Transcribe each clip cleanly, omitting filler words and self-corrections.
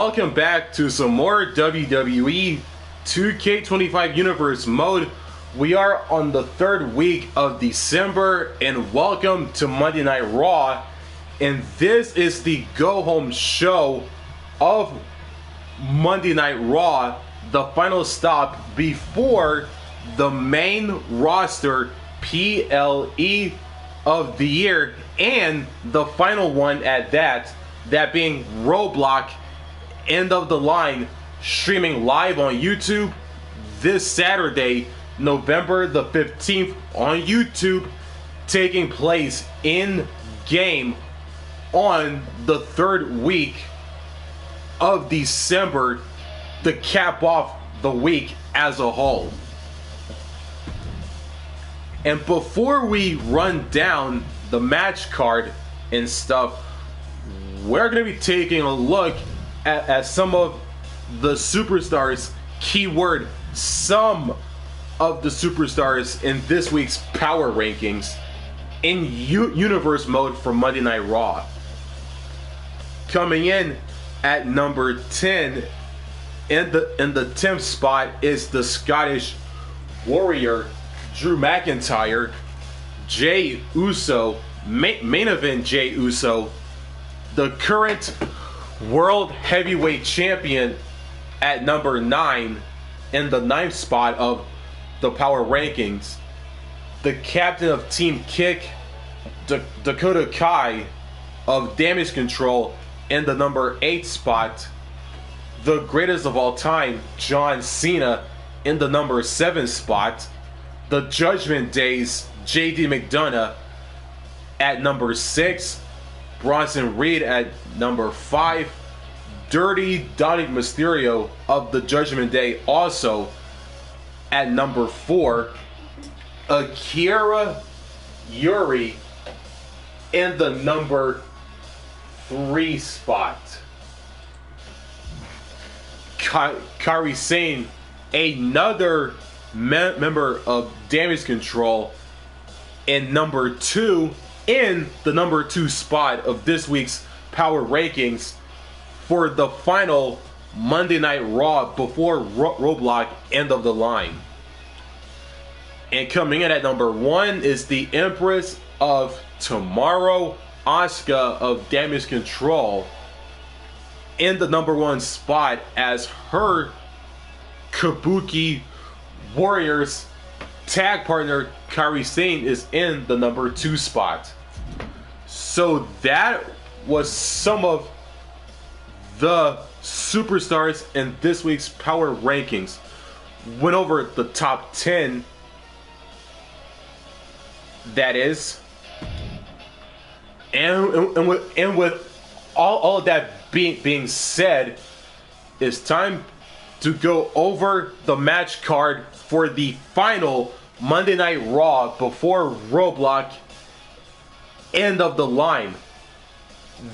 Welcome back to some more WWE 2K25 Universe mode. We are on the third week of December, and welcome to Monday Night Raw. And this is the go-home show of Monday Night Raw, the final stop before the main roster PLE of the year, and the final one at that being Roadblock End of the Line, streaming live on YouTube this Saturday, November the 15th on YouTube, taking place in game on the third week of December to cap off the week as a whole. And before we run down the match card and stuff, we're going to be taking a look at some of the superstars, keyword some of the superstars in this week's power rankings in universe mode for Monday Night Raw. Coming in at number 10 in the 10th spot is the Scottish Warrior Drew McIntyre. Jey Uso, main event Jey Uso, the current World Heavyweight Champion, at number 9 in the 9th spot of the power rankings. The captain of Team Kick, Dakota Kai of Damage Control, in the number 8 spot. The greatest of all time, John Cena, in the number 7 spot. The Judgment Day's JD McDonough at number 6. Bronson Reed at number 5. Dirty Dominic Mysterio of the Judgment Day also at number 4. Akira Yuri in the number 3 spot. Kairi Sane, another member of Damage Control, in number 2, in the number 2 spot of this week's power rankings for the final Monday Night Raw before Roadblock End of the Line. And coming in at number 1 is the Empress of Tomorrow, Asuka of Damage Control, in the number 1 spot, as her Kabuki Warriors tag partner Kairi Sane is in the number 2 spot. So that was some of the superstars in this week's power rankings. Went over the top 10, that is. And with all of that being said, it's time to go over the match card for the final Monday Night Raw before Roadblock End of the Line.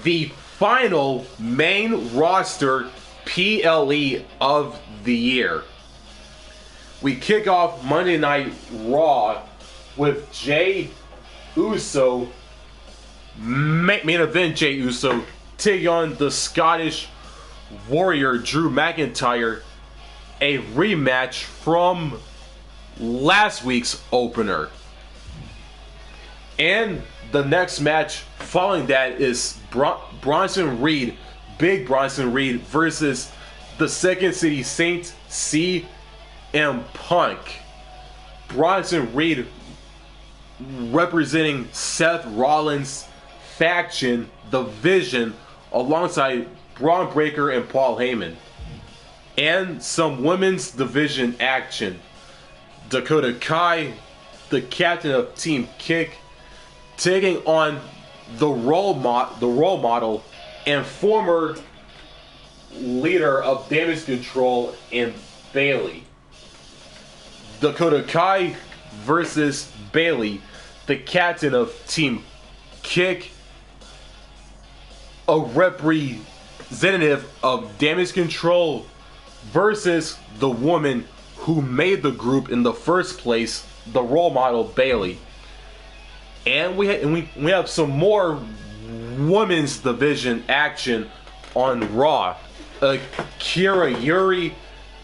The final main roster PLE of the year. We kick off Monday Night Raw with Jey Uso, main event Jey Uso, taking on the Scottish Warrior Drew McIntyre, a rematch from last week's opener. And the next match following that is Bronson Reed, Big Bronson Reed, versus the Second City Saints, CM Punk. Bronson Reed representing Seth Rollins' faction, the Vision, alongside Braun Breaker and Paul Heyman. And some women's division action. Dakota Kai, the captain of Team Kick, taking on the role model and former leader of Damage Control in Bayley. Dakota Kai versus Bayley, the captain of Team Kick, a representative of Damage Control, versus the woman who made the group in the first place, the role model Bayley. And we have some more women's division action on Raw. Akira Yuri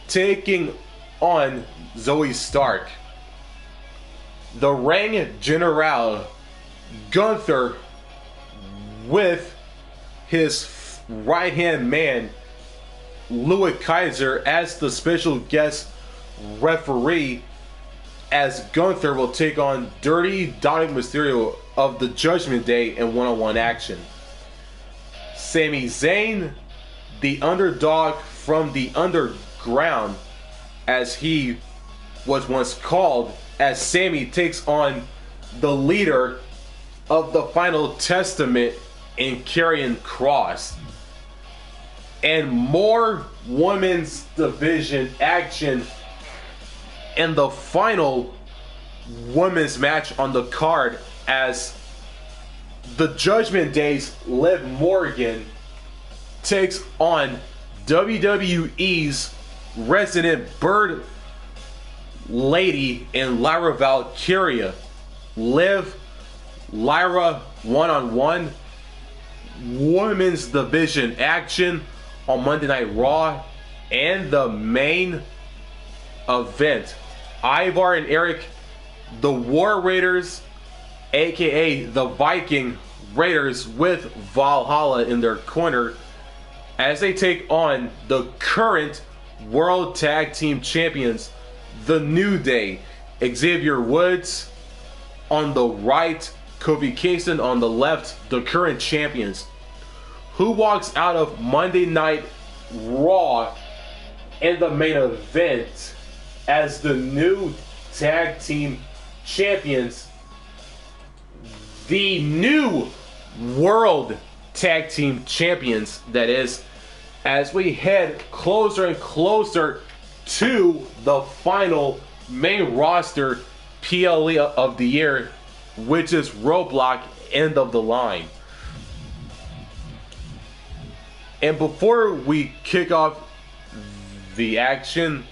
taking on Zoe Stark. The Ring General Gunther with his right-hand man Louis Kaiser as the special guest referee, as Gunther will take on Dirty Dominic Mysterio of the Judgment Day in one-on-one action. Sami Zayn, the underdog from the underground, as he was once called, as Sami takes on the leader of the Final Testament in Karrion Kross. And more women's division action in the final women's match on the card, as the Judgment Day's Liv Morgan takes on WWE's resident bird lady in Lyra Valkyria. Liv, Lyra one-on-one women's division action on Monday Night Raw. And the main event, Ivar and Erik, the War Raiders, aka the Viking Raiders, with Valhalla in their corner, as they take on the current World Tag Team Champions, The New Day. Xavier Woods on the right, Kofi Kingston on the left, the current champions. Who walks out of Monday Night Raw in the main event as the new tag team champions? The new World Tag Team Champions, that is, as we head closer and closer to the final main roster PLE of the year, which is Roadblock, end of the line. And before we kick off the action,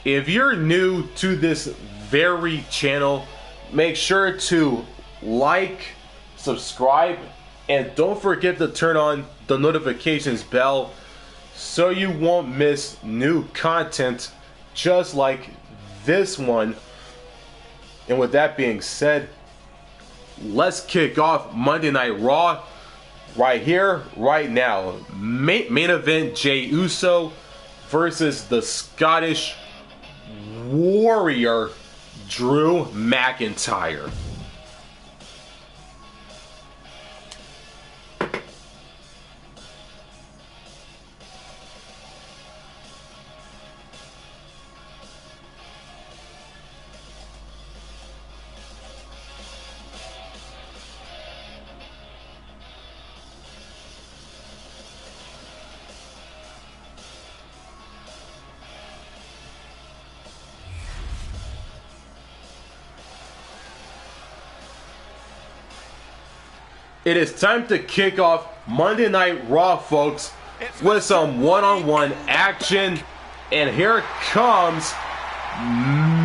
if you're new to this very channel, make sure to like, subscribe, and don't forget to turn on the notifications bell so you won't miss new content just like this one. And with that being said, let's kick off Monday Night Raw right here, right now. Main event, Jey Uso versus the Scottish Warrior, Drew McIntyre. It is time to kick off Monday Night Raw, folks, with some one-on-one action. And here comes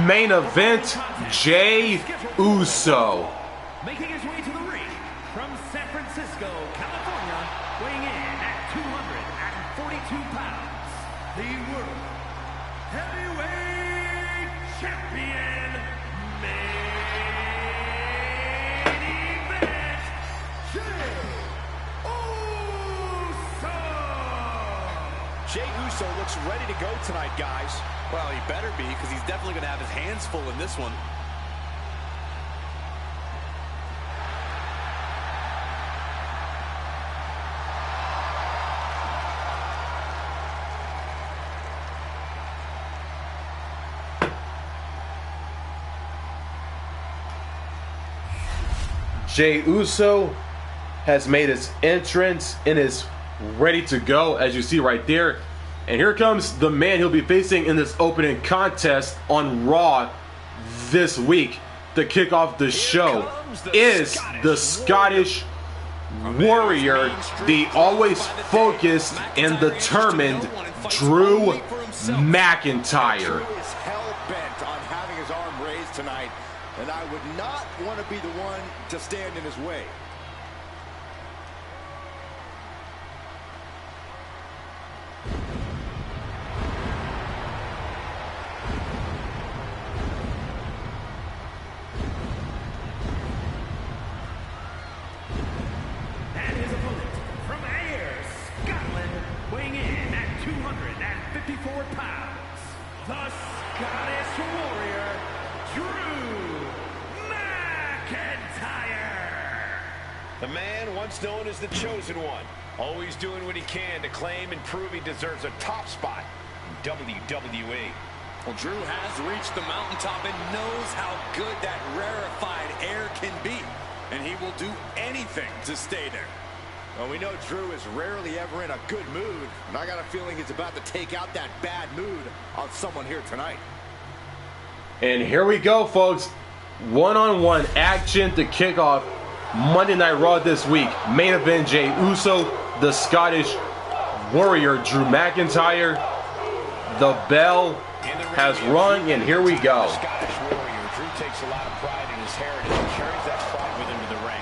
main event, Jey Uso. Making his way to the ring from San Francisco, California, weighing in at 242 pounds, the World Heavyweight Champion, main event, Jey Uso. Jey Uso looks ready to go tonight, guys. Well, he better be, because he's definitely going to have his hands full in this one. Jey Uso has made his entrance and is ready to go, as you see right there. And here comes the man he'll be facing in this opening contest on Raw this week. To kick off the show is the Scottish Warrior, the always focused and determined Drew McIntyre. Drew is hell-bent on having his arm raised tonight, and I would not want to be the one to stand in his way. 254 pounds, the Scottish Warrior, Drew McIntyre. The man once known as the Chosen One, always doing what he can to claim and prove he deserves a top spot in WWE. Well, Drew has reached the mountaintop and knows how good that rarefied air can be. And he will do anything to stay there. Well, we know Drew is rarely ever in a good mood, and I got a feeling he's about to take out that bad mood on someone here tonight. And here we go, folks. One-on-one action to kick off Monday Night Raw this week. Main event, Jey Uso, the Scottish Warrior, Drew McIntyre. The bell has rung, and here we go. Scottish Warrior, Drew takes a lot of pride in his heritage and carries that pride with him to the ring.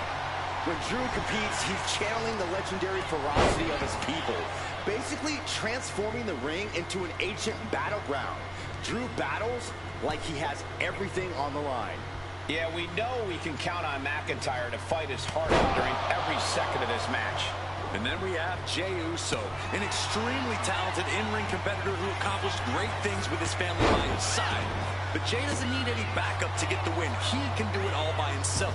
When Drew competes, he's channeling the legendary ferocity of his people, basically transforming the ring into an ancient battleground. Drew battles like he has everything on the line. Yeah, we know we can count on McIntyre to fight his heart out during every second of this match. And then we have Jey Uso, an extremely talented in-ring competitor who accomplished great things with his family by his side. But Jey doesn't need any backup to get the win. He can do it all by himself.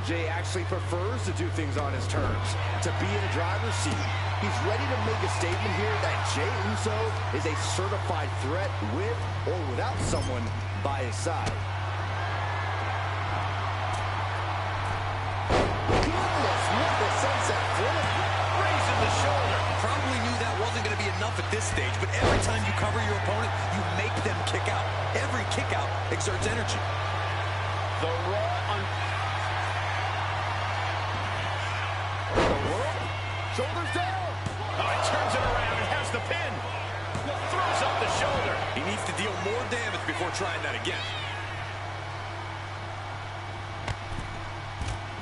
Jey actually prefers to do things on his terms, to be in the driver's seat. He's ready to make a statement here that Jey Uso is a certified threat with or without someone by his side. Goodness, what a sunset flip. Raising the shoulder. Probably knew that wasn't going to be enough at this stage, but every time you cover your opponent, you make them kick out. Every kick out exerts energy. The Raw on... Shoulders down. Oh, he turns it around and has the pin. Throws up the shoulder. He needs to deal more damage before trying that again.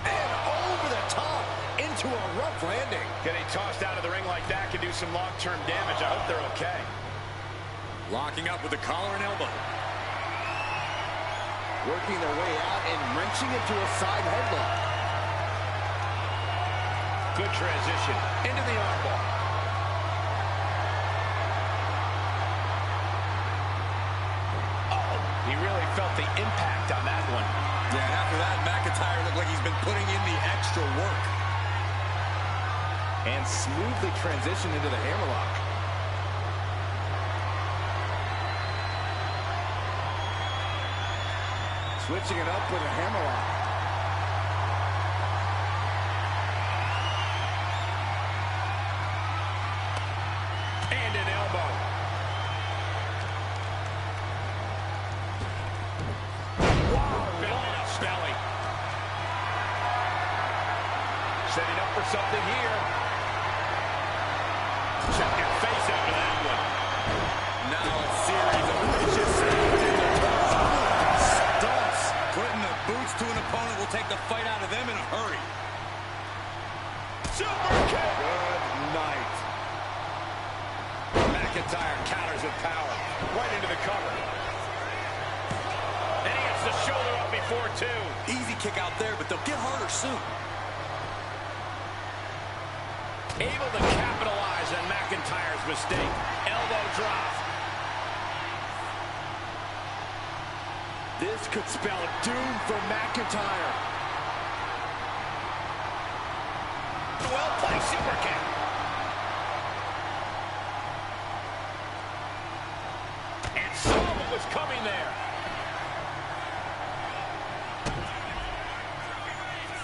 And over the top into a rough landing. Getting tossed out of the ring like that can do some long-term damage. I hope they're okay. Locking up with the collar and elbow. Working their way out and wrenching into a side headlock. Good transition into the armbar. Oh, he really felt the impact on that one. Yeah, and after that, McIntyre looked like he's been putting in the extra work. And smoothly transitioned into the hammerlock. Switching it up with a hammerlock. And an elbow. Wow, belly to belly. Setting up for something here. Check your face after that one. Now a series of vicious stunts. Putting the boots to an opponent will take the fight out of them in a hurry. Super kick. Good night. McIntyre counters with power. Right into the cover. And he gets the shoulder up before two. Easy kick out there, but they'll get harder soon. Able to capitalize on McIntyre's mistake. Elbow drop. This could spell doom for McIntyre. Well played super kick. And saw what was coming there.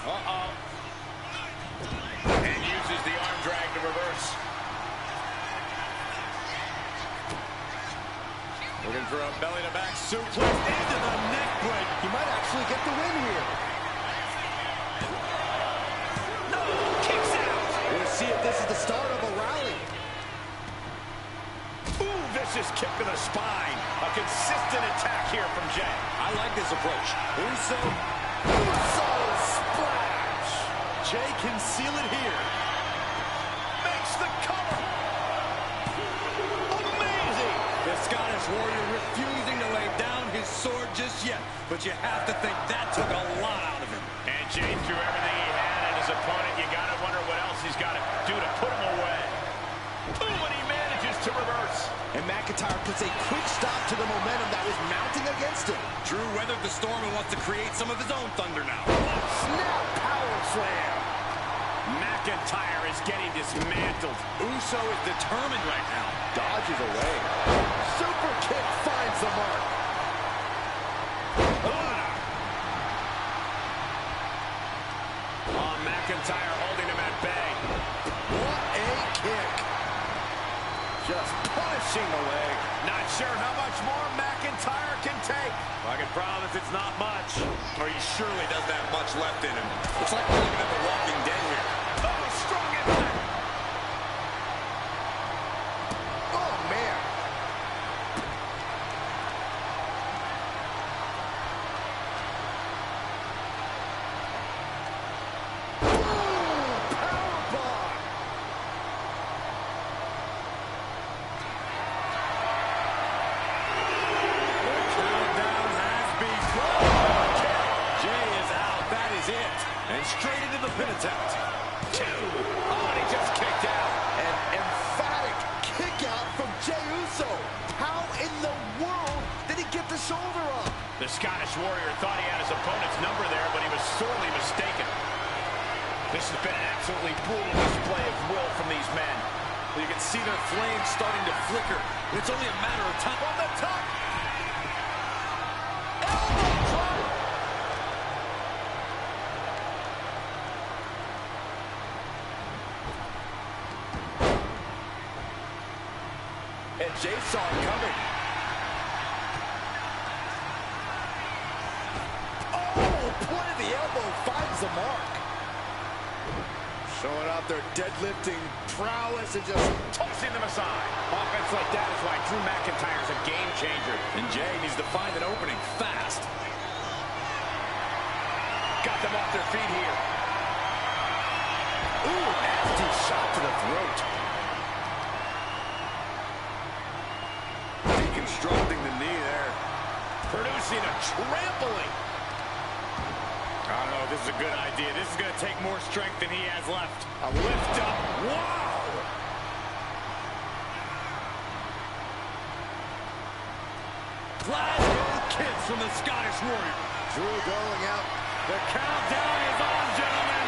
Uh-oh. And uses the arm drag to reverse. Looking for a belly-to-back suplex into the neck break. He might actually get the win here. No, kicks out. We'll see if this is the start of a rally. Ooh, vicious kick to the spine. A consistent attack here from Jey. I like this approach. Uso splash. Jey can seal it here. Makes the cover. Amazing. The Scottish Warrior refusing to lay down his sword just yet. But you have to think that took a lot out of him. And Jey threw everything he had at his opponent. You got to wonder what else he's got to do to put him away. Ooh, and he manages to to reverse. And McIntyre puts a quick stop to the momentum that was mounting against him. Drew weathered the storm and wants to create some of his own thunder now. Snap power slam. McIntyre is getting dismantled. Uso is determined right now. Dodges away. Super kick finds the mark. Oh, McIntyre holding him at bay. What a kick. Just punishing the leg. Not sure how much more McIntyre can take. I can promise it's not much. Or he surely doesn't have much left in him. It's like we're looking at The Walking Dead here. Oh, strong impact. Oh, man. Powerbomb. Countdown has begun. Jey is out. That is it. And straight into the pin attempt. 2. Oh, and he just kicked out. An emphatic kick out from Jey Uso. How in the world did he get the shoulder up? The Scottish Warrior thought he had his opponent's number there, but he was sorely mistaken. This has been an absolutely brutal display of will from these men. You can see their flames starting to flicker. It's only a matter of time. On the top. And Jey saw it coming. Oh, point of the elbow finds the mark. Showing out their deadlifting prowess and just Tossing them aside. Offense like that is why Drew McIntyre's a game changer. And Jey needs to find an opening fast. Got them off their feet here. ooh, nasty shot to the throat. Deconstructing the knee there. Producing a trampling. I don't know if this is a good idea. This is going to take more strength than he has left. A lift up. Wow. Glasgow kiss from the Scottish Warrior. Drew going out. The countdown is on, gentlemen.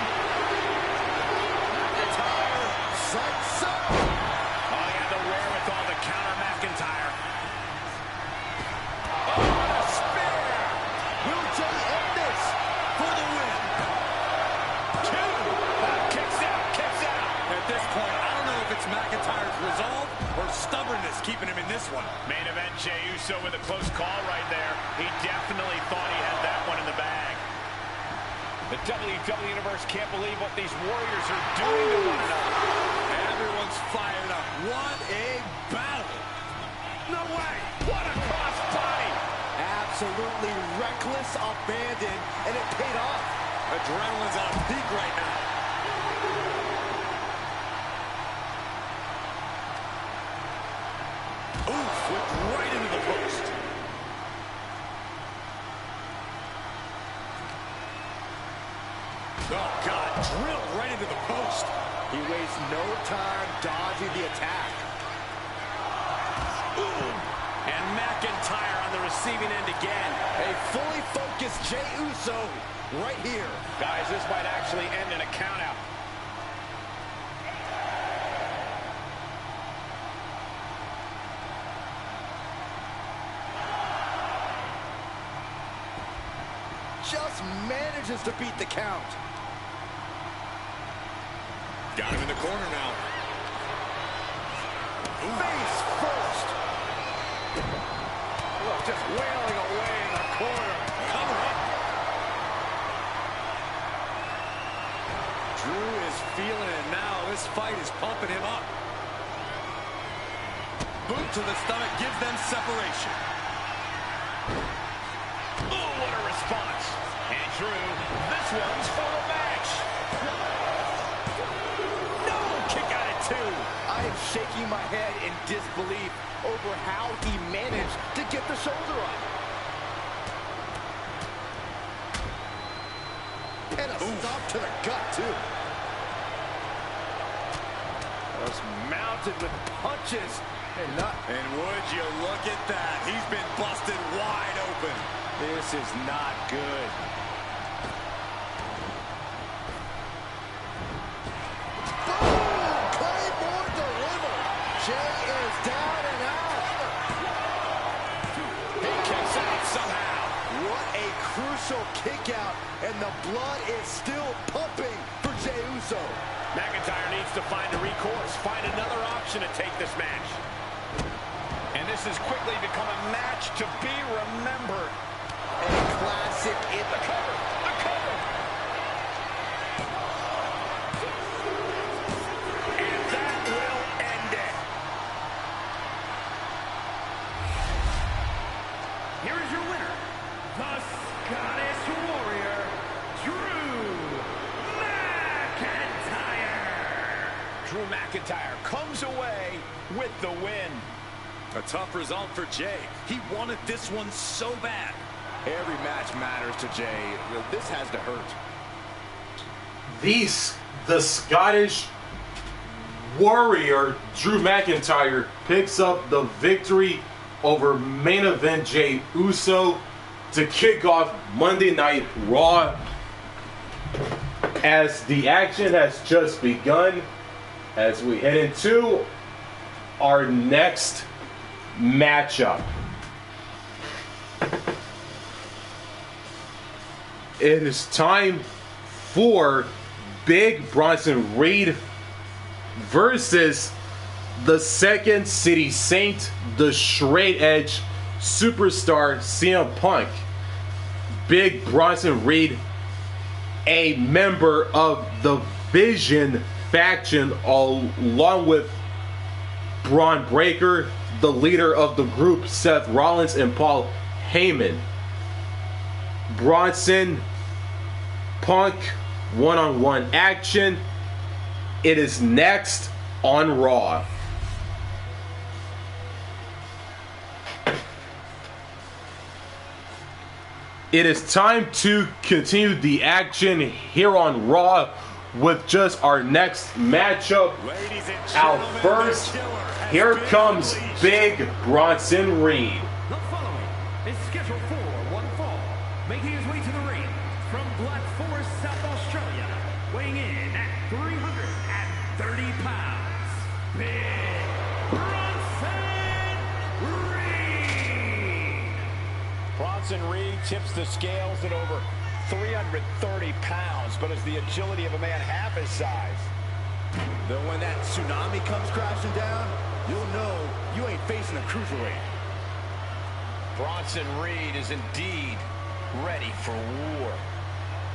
McIntyre, sights up. Oh, he had the wherewithal to counter McIntyre. Oh, what a spear. Will Jey end this for the win? 2. Kicks out, kicks out. At this point, I don't know if it's McIntyre's resolve or stubbornness keeping him in this one. Main event, Jey Uso with a close call right there. He definitely thought he had that one in the bag. The WWE Universe can't believe what these Warriors are doing to one another. Everyone's fired up. What a battle. No way. What a crossbody. Absolutely reckless abandon, and it paid off. Adrenaline's on peak right now. Ooh, flipped right into the post. Oh, God, drilled right into the post. He wastes no time dodging the attack. Ooh. And McIntyre on the receiving end again. A fully focused Jey Uso right here. Guys, this might actually end in a countout. Just manages to beat the count. Got him in the corner now. Face first. Look, just wailing away in the corner. Cover up. Drew is feeling it now. This fight is pumping him up. Boot to the stomach gives them separation. Oh, what a response. And Drew, this one's for the match. No, kick out at 2. I am shaking my head in disbelief over how he managed to get the shoulder up. And a stop to the gut, too. Just mounted with punches And would you look at that? He's been busted wide open. This is not good. Boom! Claymore delivered. Jey is down and out. He kicks out somehow. What a crucial kick out, and the blood is still pumping for Jey Uso. McIntyre needs to find a recourse, find another option to take this match. And this has quickly become a match to be remembered. A classic in the cover. A cover. And that will end it. Here is your winner, the Scottish Warrior, Drew McIntyre. Drew McIntyre comes away with the win. A tough result for Jey. He wanted this one so bad. Every match matters to Jey. This has to hurt. The Scottish Warrior, Drew McIntyre, picks up the victory over main event Jey Uso to kick off Monday Night Raw. As the action has just begun, as we head into our next matchup. It is time for Big Bronson Reed versus the Second City Saint, the Straight Edge Superstar CM Punk. Big Bronson Reed, a member of the Vision faction, along with Braun Breaker, the leader of the group, Seth Rollins, and Paul Heyman. Bronson Punk one-on-one action. It is next on Raw. It is time to continue the action here on Raw with just our next matchup. Out first, here comes Big Bronson Reed. The following is scheduled for one fall, making his way to the ring from Black Forest, South Australia, weighing in at 330 pounds, Big Bronson Reed. Bronson Reed tips the scales at over 330 pounds, but has the agility of a man half his size. Then when that tsunami comes crashing down, you'll know you ain't facing a cruiserweight. Bronson Reed is indeed ready for war.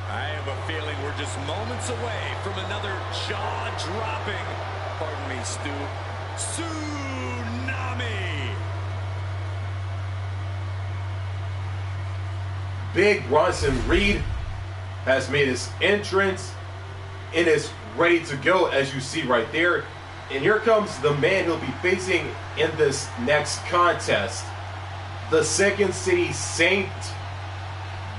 I have a feeling we're just moments away from another jaw-dropping, pardon me, Stu, tsunami. Big Bronson Reed has made his entrance and is ready to go, as you see right there. And here comes the man he'll be facing in this next contest. The Second City Saint,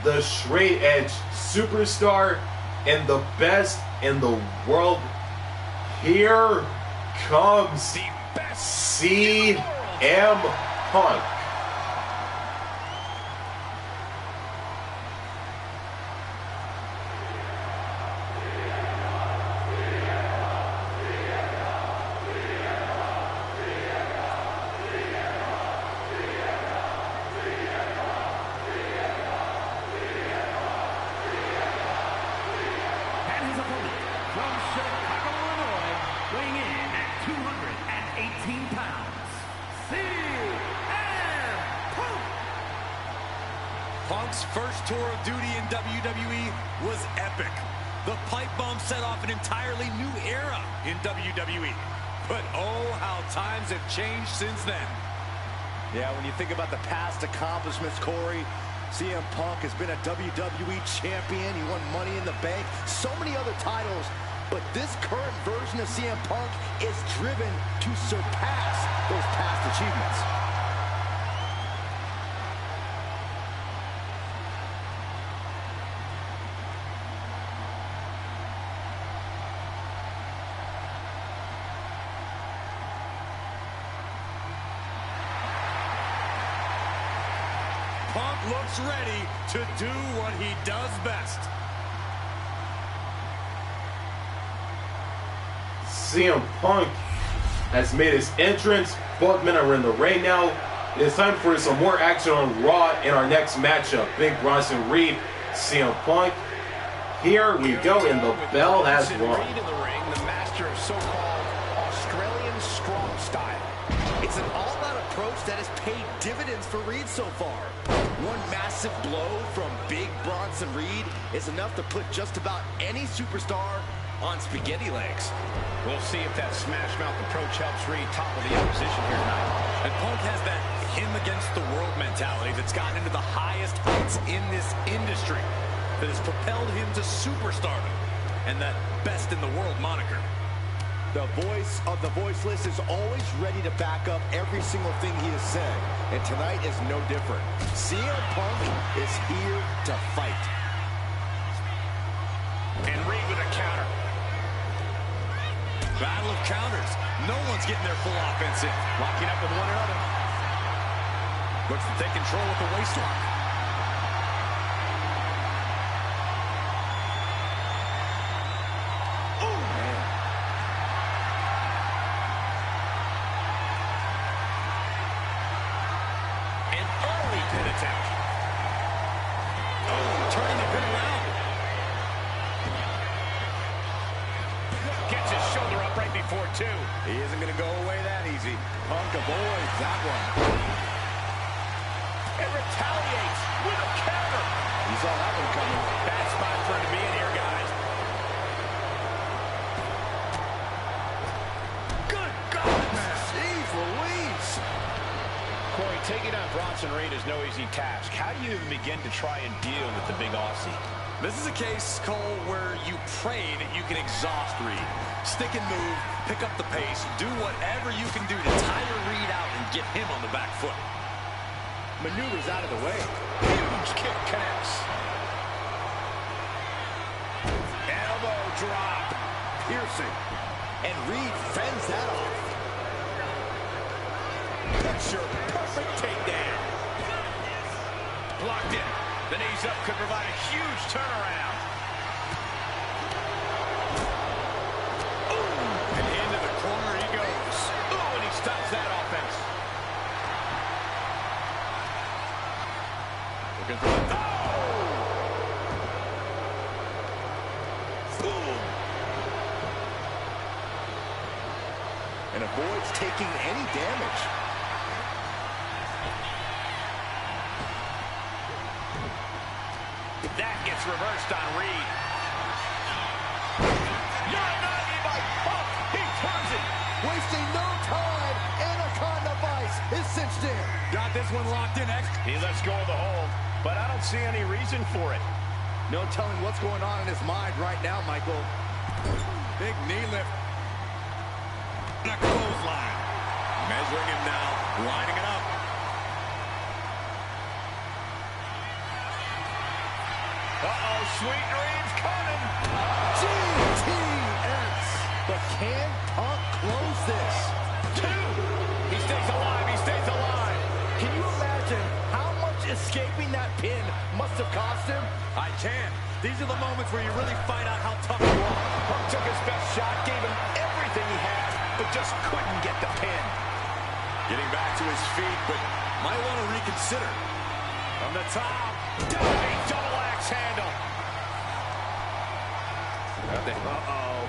the Straight Edge Superstar, and the best in the world. Here comes The best CM Punk. And his opponent from Chicago, Illinois, weighing in at 218 pounds, CM Punk. Punk's first tour of duty in WWE was epic. The pipe bomb set off an entirely new era in WWE. But oh, how times have changed since then. Yeah, when you think about the past accomplishments, Corey, CM Punk has been a WWE champion. He won Money in the Bank, so many other titles. But this current version of CM Punk is driven to surpass those past achievements. Punk looks ready to do what he does best. CM Punk has made his entrance. Both men are in the ring now. It is time for some more action on Raw in our next matchup. Big Bronson Reed, CM Punk. Here we go, and the bell has rung. Reed in the ring, the master of so-called Australian strong style. It's an all-out approach that has paid dividends for Reed so far. One massive blow from Big Bronson Reed is enough to put just about any superstar on spaghetti legs. We'll see if that smash mouth approach helps Reed topple the opposition here tonight. And Punk has that him against the world mentality that's gotten into the highest heights in this industry, that has propelled him to superstardom and that best in the world moniker. The voice of the voiceless is always ready to back up every single thing he has said, and tonight is no different. CM Punk is here to fight. And Reed with a counter. Battle of counters. No one's getting their full offense in. Locking up with one another. Looks to take control with the waistlock. Oh, man. An early pin attempt. Oh, turning the pin around. Gets his shoulder up right before two. He isn't going to go away that easy. Punk avoids that one. And retaliates with a counter. You saw that one coming. Bad spot for him to be in here, guys. Good God, man. Jeez Louise. Corey, taking on Bronson Reed is no easy task. How do you even begin to try and deal with the big Aussie? This is a case, Cole, where you pray that you can exhaust Reed. Stick and move, pick up the pace, do whatever you can do to tire Reed out and get him on the back foot. Maneuvers out of the way. Huge kick connects. Elbow drop. Piercing. And Reed fends that off. Picture perfect takedown. Blocked in. The knees up could provide a huge turnaround. Ooh, and into the corner he goes. Ooh, and he stops that offense. Looking for the... Oh! Ooh. And avoids taking any damage. That gets reversed on Reed. You're not by Punk. He turns it. Wasting no time. Anaconda Vice is cinched in. Got this one locked in, X. He lets go of the hold, but I don't see any reason for it. No telling what's going on in his mind right now, Michael. Big knee lift. And a clothesline. Measuring him now, lining it up. Uh-oh, Sweet Reed's coming. GTS. But can Punk close this? Two. He stays alive. He stays alive. Can you imagine how much escaping that pin must have cost him? I can. These are the moments where you really find out how tough you are. Punk took his best shot, gave him everything he had, but just couldn't get the pin. Getting back to his feet, but might want to reconsider. From the top. Diving double axe handle. Uh-oh.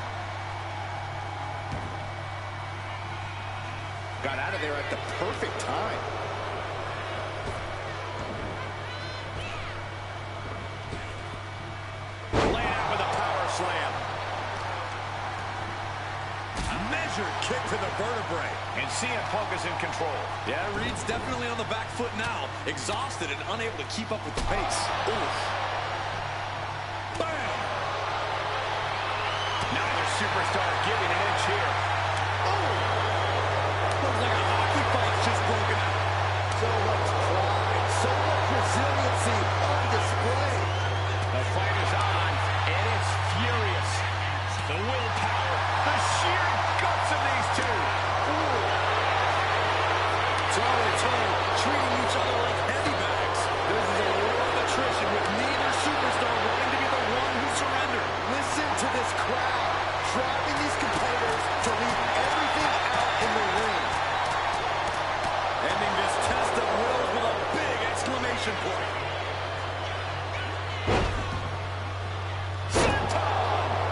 Got out of there at the perfect time. Laid out with a power slam. A measured kick to the vertebrae. And CM Punk is in control. Yeah, Reed's definitely on the back foot now, exhausted and unable to keep up with the pace. Oof. Bam! Neither superstar giving an inch here. Ooh! Looks like a hockey fight's just broken out. So much pride, so much resiliency on display. The fight is on, and it's furious. The willpower, the sheer guts of these two. Toe-to-toe, treating each other like heavy bags. There's Ending this test of wills with a big exclamation point.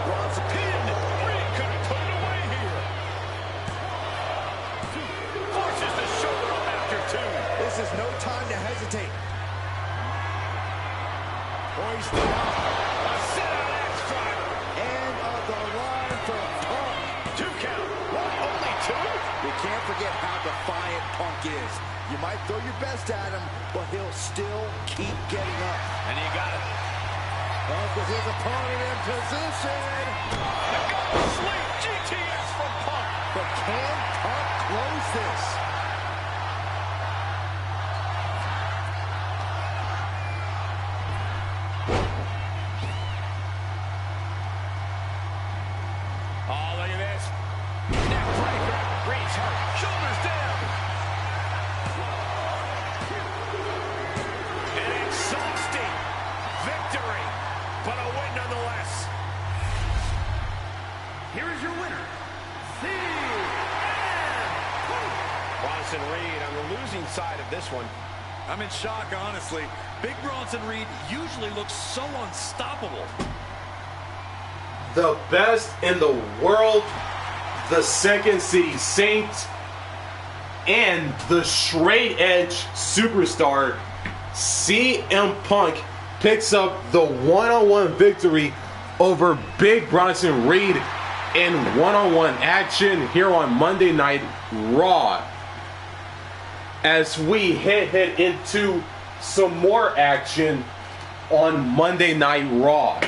Bronson pin. Reed could have put it away here. Forces the shoulder up after two. This is no time to hesitate. Hoisted up. A sit-out axe driver. End of the line for Punk. 2 count. What? Only 2? You can't forget how defiant Punk is. You might throw your best at him, but he'll still keep getting up. And you got it. Punk with his opponent in position. Sleep GTS from Punk. But can Punk close this? Oh, look at this. Neck breaker. Reed's hurt. Shoulders down. An exhausting victory, but a win nonetheless. Here is your winner, Bronson Reed on the losing side of this one. I'm in shock, honestly. Big Bronson Reed usually looks so unstoppable. The best in the world, the Second City Saint, and the straight edge superstar CM Punk picks up the one-on-one victory over Big Bronson Reed in one-on-one action here on Monday Night Raw. As we head into some more action on Monday Night Raw.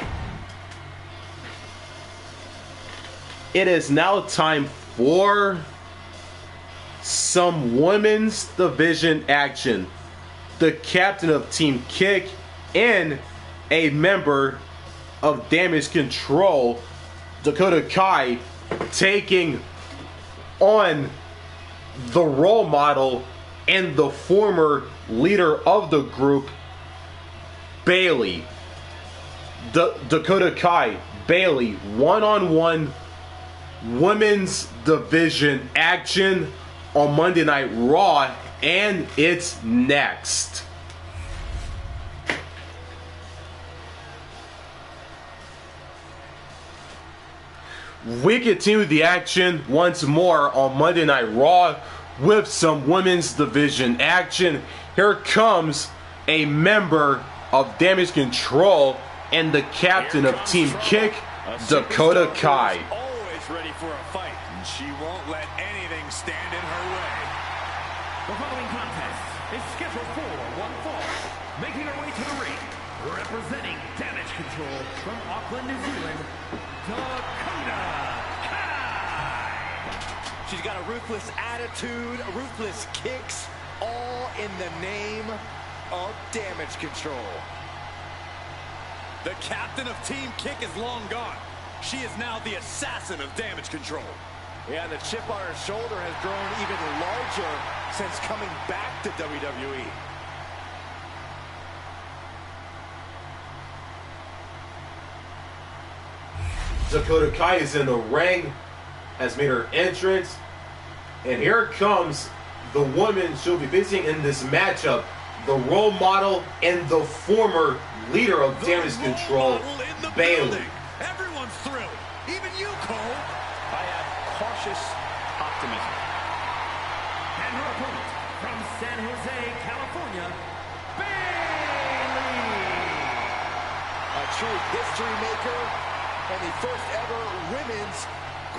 It is now time for some women's division action. The captain of Team Kick and a member of Damage Control, Dakota Kai, taking on the role model and the former leader of the group, Bayley. Dakota Kai, Bayley, one-on-one women's division action on Monday Night Raw, and it's next. We continue the action once more on Monday Night Raw with some women's division action. Here comes a member of Damage Control and the captain of Team Kick, Dakota Kai. Ready for a fight, and she won't let anything stand in her way. The following contest is scheduled for one fall. Making her way to the ring, representing Damage Control from Auckland, New Zealand, Dakota Kai. She's got a ruthless attitude, ruthless kicks, all in the name of Damage Control. The captain of Team Kick is long gone. She is now the assassin of Damage Control. Yeah, the chip on her shoulder has grown even larger since coming back to WWE. Dakota Kai is in the ring, has made her entrance, and here comes the woman she'll be facing in this matchup, the role model and the former leader of Damage Control, Bayley. Everyone's thrilled, even you, Cole. I have cautious optimism. And her opponent from San Jose, California, Bayley. A true history maker and the first ever women's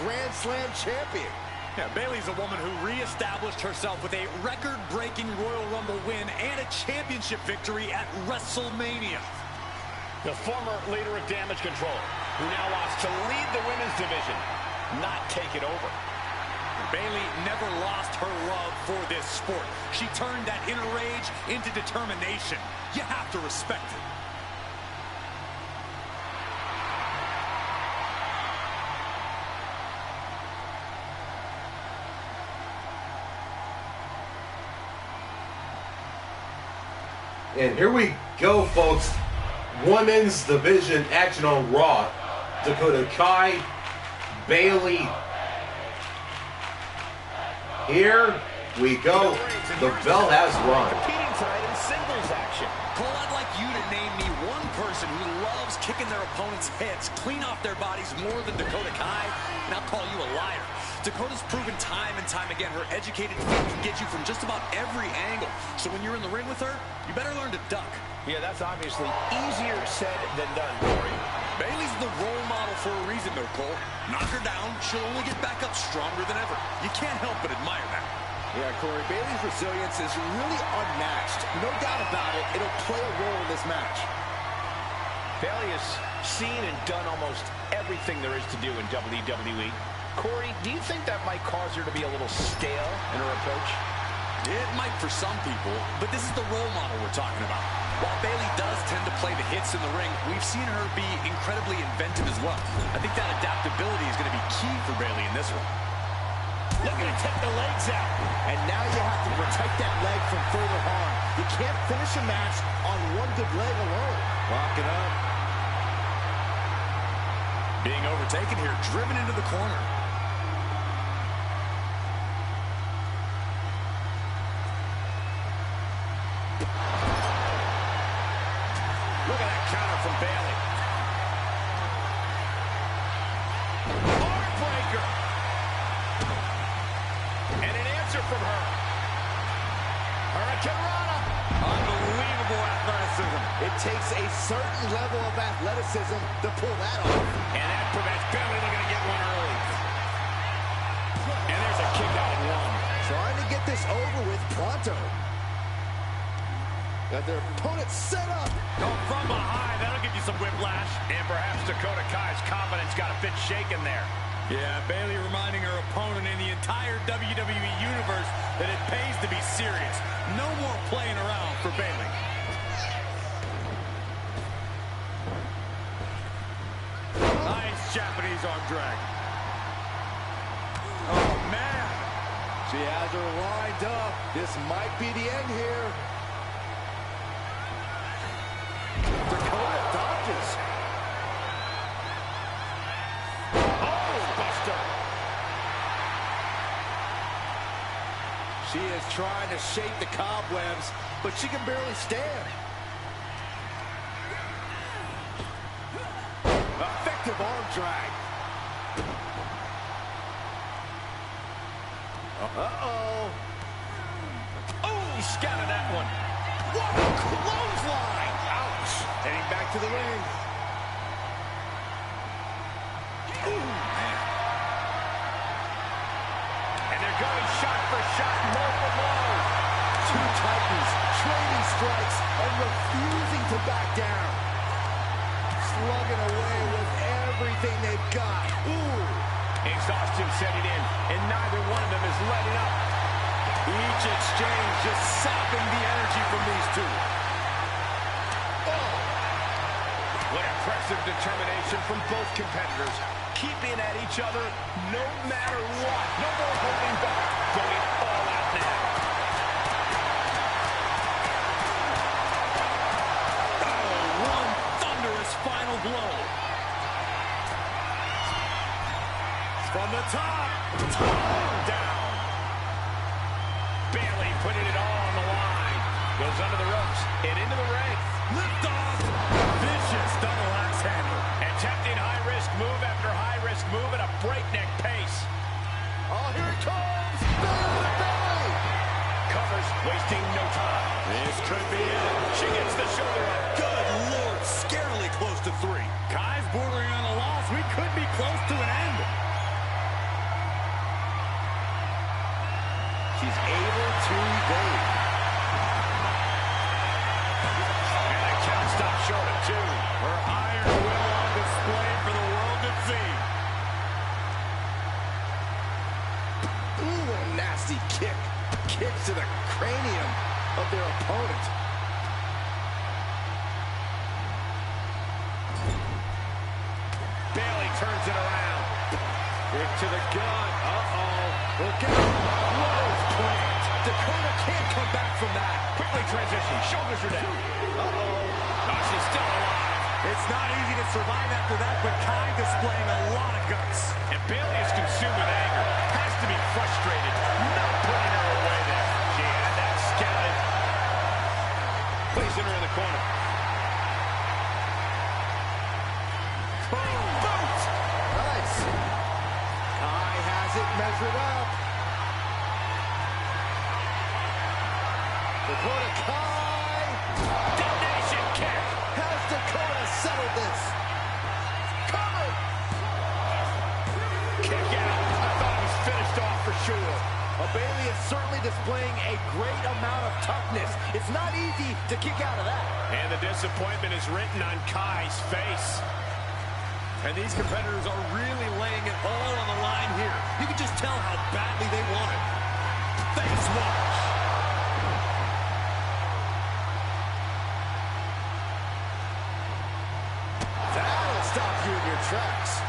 Grand Slam champion. Yeah, Bayley's a woman who reestablished herself with a record-breaking Royal Rumble win and a championship victory at WrestleMania. The former leader of Damage Control, who now wants to lead the women's division, not take it over. Bayley never lost her love for this sport. She turned that inner rage into determination. You have to respect it. And here we go, folks. Women's division action on Raw. Dakota Kai, Bayley. Here we go. The bell has run. Competing tonight in singles action. Cole, I'd like you to name me one person who loves kicking their opponent's heads clean off their bodies more than Dakota Kai, and I'll call you a liar. Dakota's proven time and time again her educated feet can get you from just about every angle. So when you're in the ring with her, you better learn to duck. Yeah, that's obviously easier said than done, Corey. Bayley's the role model for a reason, though, Cole. Knock her down, she'll only get back up stronger than ever. You can't help but admire that. Yeah, Corey, Bayley's resilience is really unmatched. No doubt about it, it'll play a role in this match. Bayley has seen and done almost everything there is to do in WWE. Corey, do you think that might cause her to be a little stale in her approach? It might for some people, but this is the role model we're talking about. While Bayley does tend to play the hits in the ring, we've seen her be incredibly inventive as well. I think that adaptability is going to be key for Bayley in this one. Looking to take the legs out. And now you have to protect that leg from further harm. You can't finish a match on one good leg alone. Lock it up. Being overtaken here, driven into the corner. Look at that counter from Bayley. Heartbreaker. And an answer from her. Hurricane Rana. Unbelievable athleticism. It takes a certain level of athleticism to pull that off. And that prevents Bayley looking to get one early. And there's a kick out at one. Trying to get this over with pronto. Got their opponent set up. Go from behind. That'll give you some whiplash. And perhaps Dakota Kai's confidence got a bit shaken there. Yeah, Bayley reminding her opponent in the entire WWE Universe that it pays to be serious. No more playing around for Bayley. Nice Japanese arm drag. Oh, man. She has her lined up. This might be the end here. Dakota dodges. Oh, Buster. She is trying to shake the cobwebs, but she can barely stand. Effective arm drag. Uh-oh. Oh, he scattered that one. What a clothesline! Ouch! Heading back to the ring. Ooh, man. And they're going shot for shot, blow for blow. Two Titans trading strikes and refusing to back down. Slugging away with everything they've got. Ooh. Exhaustion setting in, and neither one of them is letting up. Each exchange just sapping the energy from these two. Oh. What impressive determination from both competitors. Keeping at each other no matter what. No more holding back. Going all out now. Oh, one thunderous final blow. From the top. Down. Bayley putting it all on the line. Goes under the ropes and into the ring. Lift off. Vicious double axe handle. Attempting high-risk move after high-risk move at a breakneck pace. Oh, here it comes. Bayley. Covers, wasting no time. This could be it. She gets the shoulder up. Good Lord, scarily close to 3. Kai's bordering on a loss. We could be close to an end. She's able to evade. And the count stops short of 2. Her iron will on display for the world to see. Ooh, what a nasty kick. Kick to the cranium of their opponent. Bayley turns it around. Kick to the gut. Uh-oh. Look out. Close plant. Dakota can't come back from that. Quickly transition. Shoulders are down. Uh-oh. Oh, she's still alive. It's not easy to survive after that, but Kai displaying a lot of guts. And Bayley is consumed with anger. Has to be frustrated. Not putting her away there. She had that corner. Boom. Boot. Nice. Kai has it measured up. Dakota Kai. Damnation kick. Has Dakota settled this? Cover. Kick out. I thought it was finished off for sure. Bayley is certainly displaying a great amount of toughness. It's not easy to kick out of that. And the disappointment is written on Kai's face. And these competitors are really laying it all on the line here. You can just tell how badly they want it. Face wash. That'll stop you in your tracks.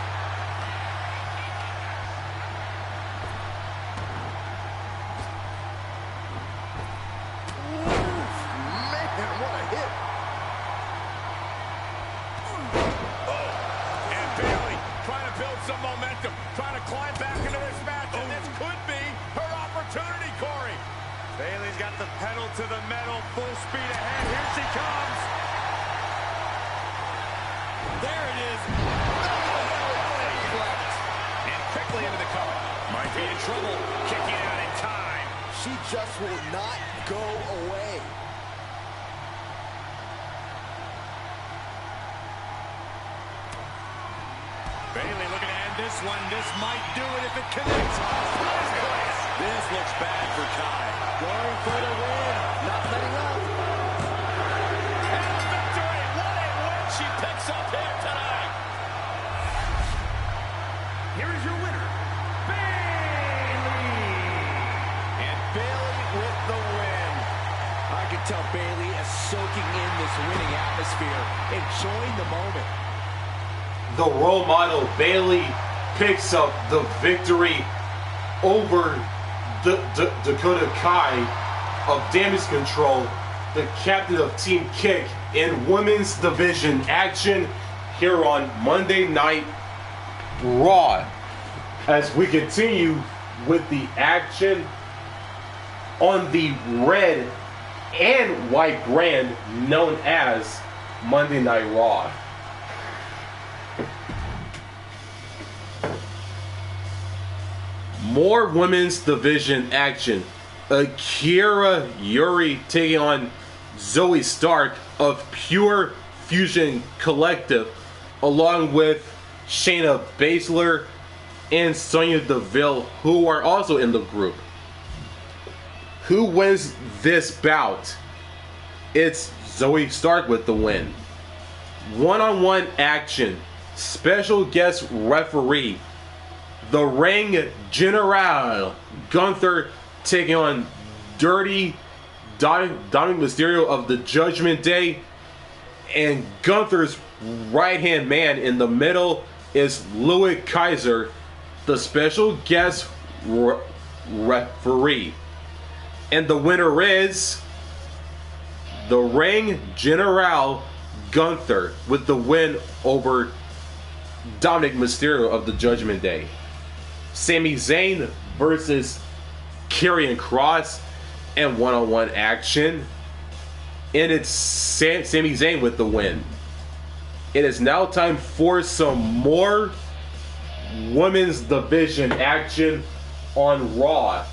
Some momentum, trying to climb back into this match, and this could be her opportunity, Corey. Bayley's got the pedal to the metal, full speed ahead. Here she comes. There it is. And quickly into the cover. Might be in trouble. Kicking out in time. She just will not go away. Bayley looking to end this one. This might do it if it connects. This looks bad for Kai. Going for the win. Not letting up. And a victory. What a win she picks up here tonight. Here is your winner, Bayley. And Bayley with the win. I can tell Bayley is soaking in this winning atmosphere, enjoying the moment. The role model Bayley picks up the victory over Dakota Kai of Damage Control, the captain of Team Kick, in women's division action here on Monday Night Raw. As we continue with the action on the red and white brand known as Monday Night Raw. More women's division action. Akira Yuri taking on Zoe Stark of Pure Fusion Collective, along with Shayna Baszler and Sonya Deville, who are also in the group. Who wins this bout? It's Zoe Stark with the win. One-on-one action. Special guest referee, the Ring General Gunther taking on Dirty Dominic Mysterio of the Judgment Day, and Gunther's right-hand man in the middle is Louis Kaiser, the special guest referee. And the winner is the Ring General Gunther with the win over Dominic Mysterio of the Judgment Day. Sami Zayn versus Karrion Kross and one-on-one action. And it's Sami Zayn with the win. It is now time for some more women's division action on Raw.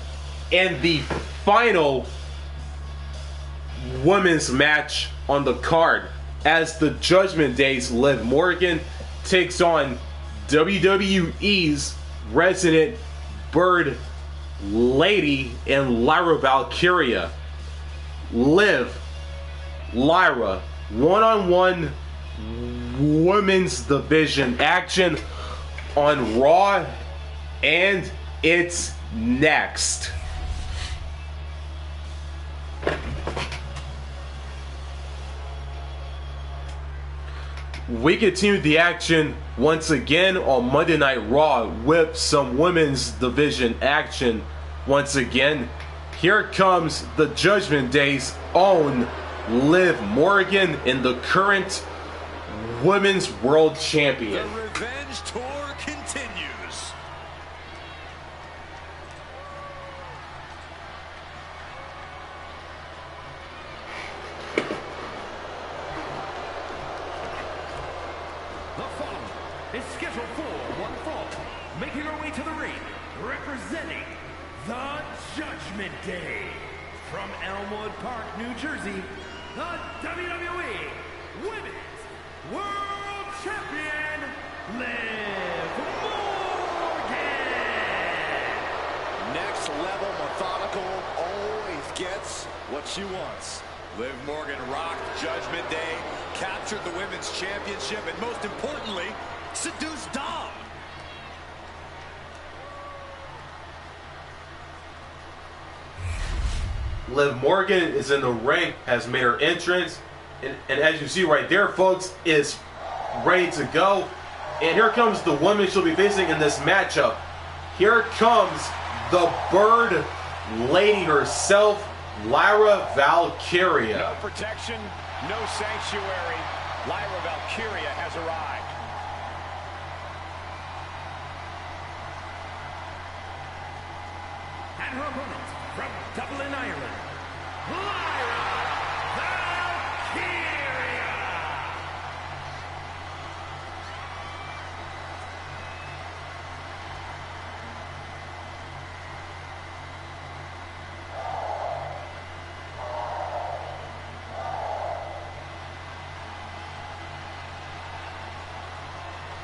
And the final women's match on the card, as the Judgment Day's Liv Morgan takes on WWE's resident Bird Lady and Lyra Valkyria. Liv, Lyra, one-on-one women's division action on Raw, and it's next. We continue the action once again on Monday Night Raw with some women's division action once again. Here comes the Judgment Day's own Liv Morgan in the current Women's World Champion. The revenge tour continues. is scheduled for one fall. Making her way to the ring, representing the Judgment Day. From Elmwood Park, New Jersey, the WWE Women's World Champion, Liv Morgan. Next level methodical, always gets what she wants. Liv Morgan rocked Judgment Day, captured the Women's Championship, and most importantly, seduced Dom. Liv Morgan is in the ring, has made her entrance, and as you see right there, folks, is ready to go. And here comes the woman she'll be facing in this matchup. Here comes the Bird Lady herself, Lyra Valkyria. No protection, no sanctuary. Lyra Valkyria has arrived. And her opponent from Dublin, Ireland, Lyra Valkyria.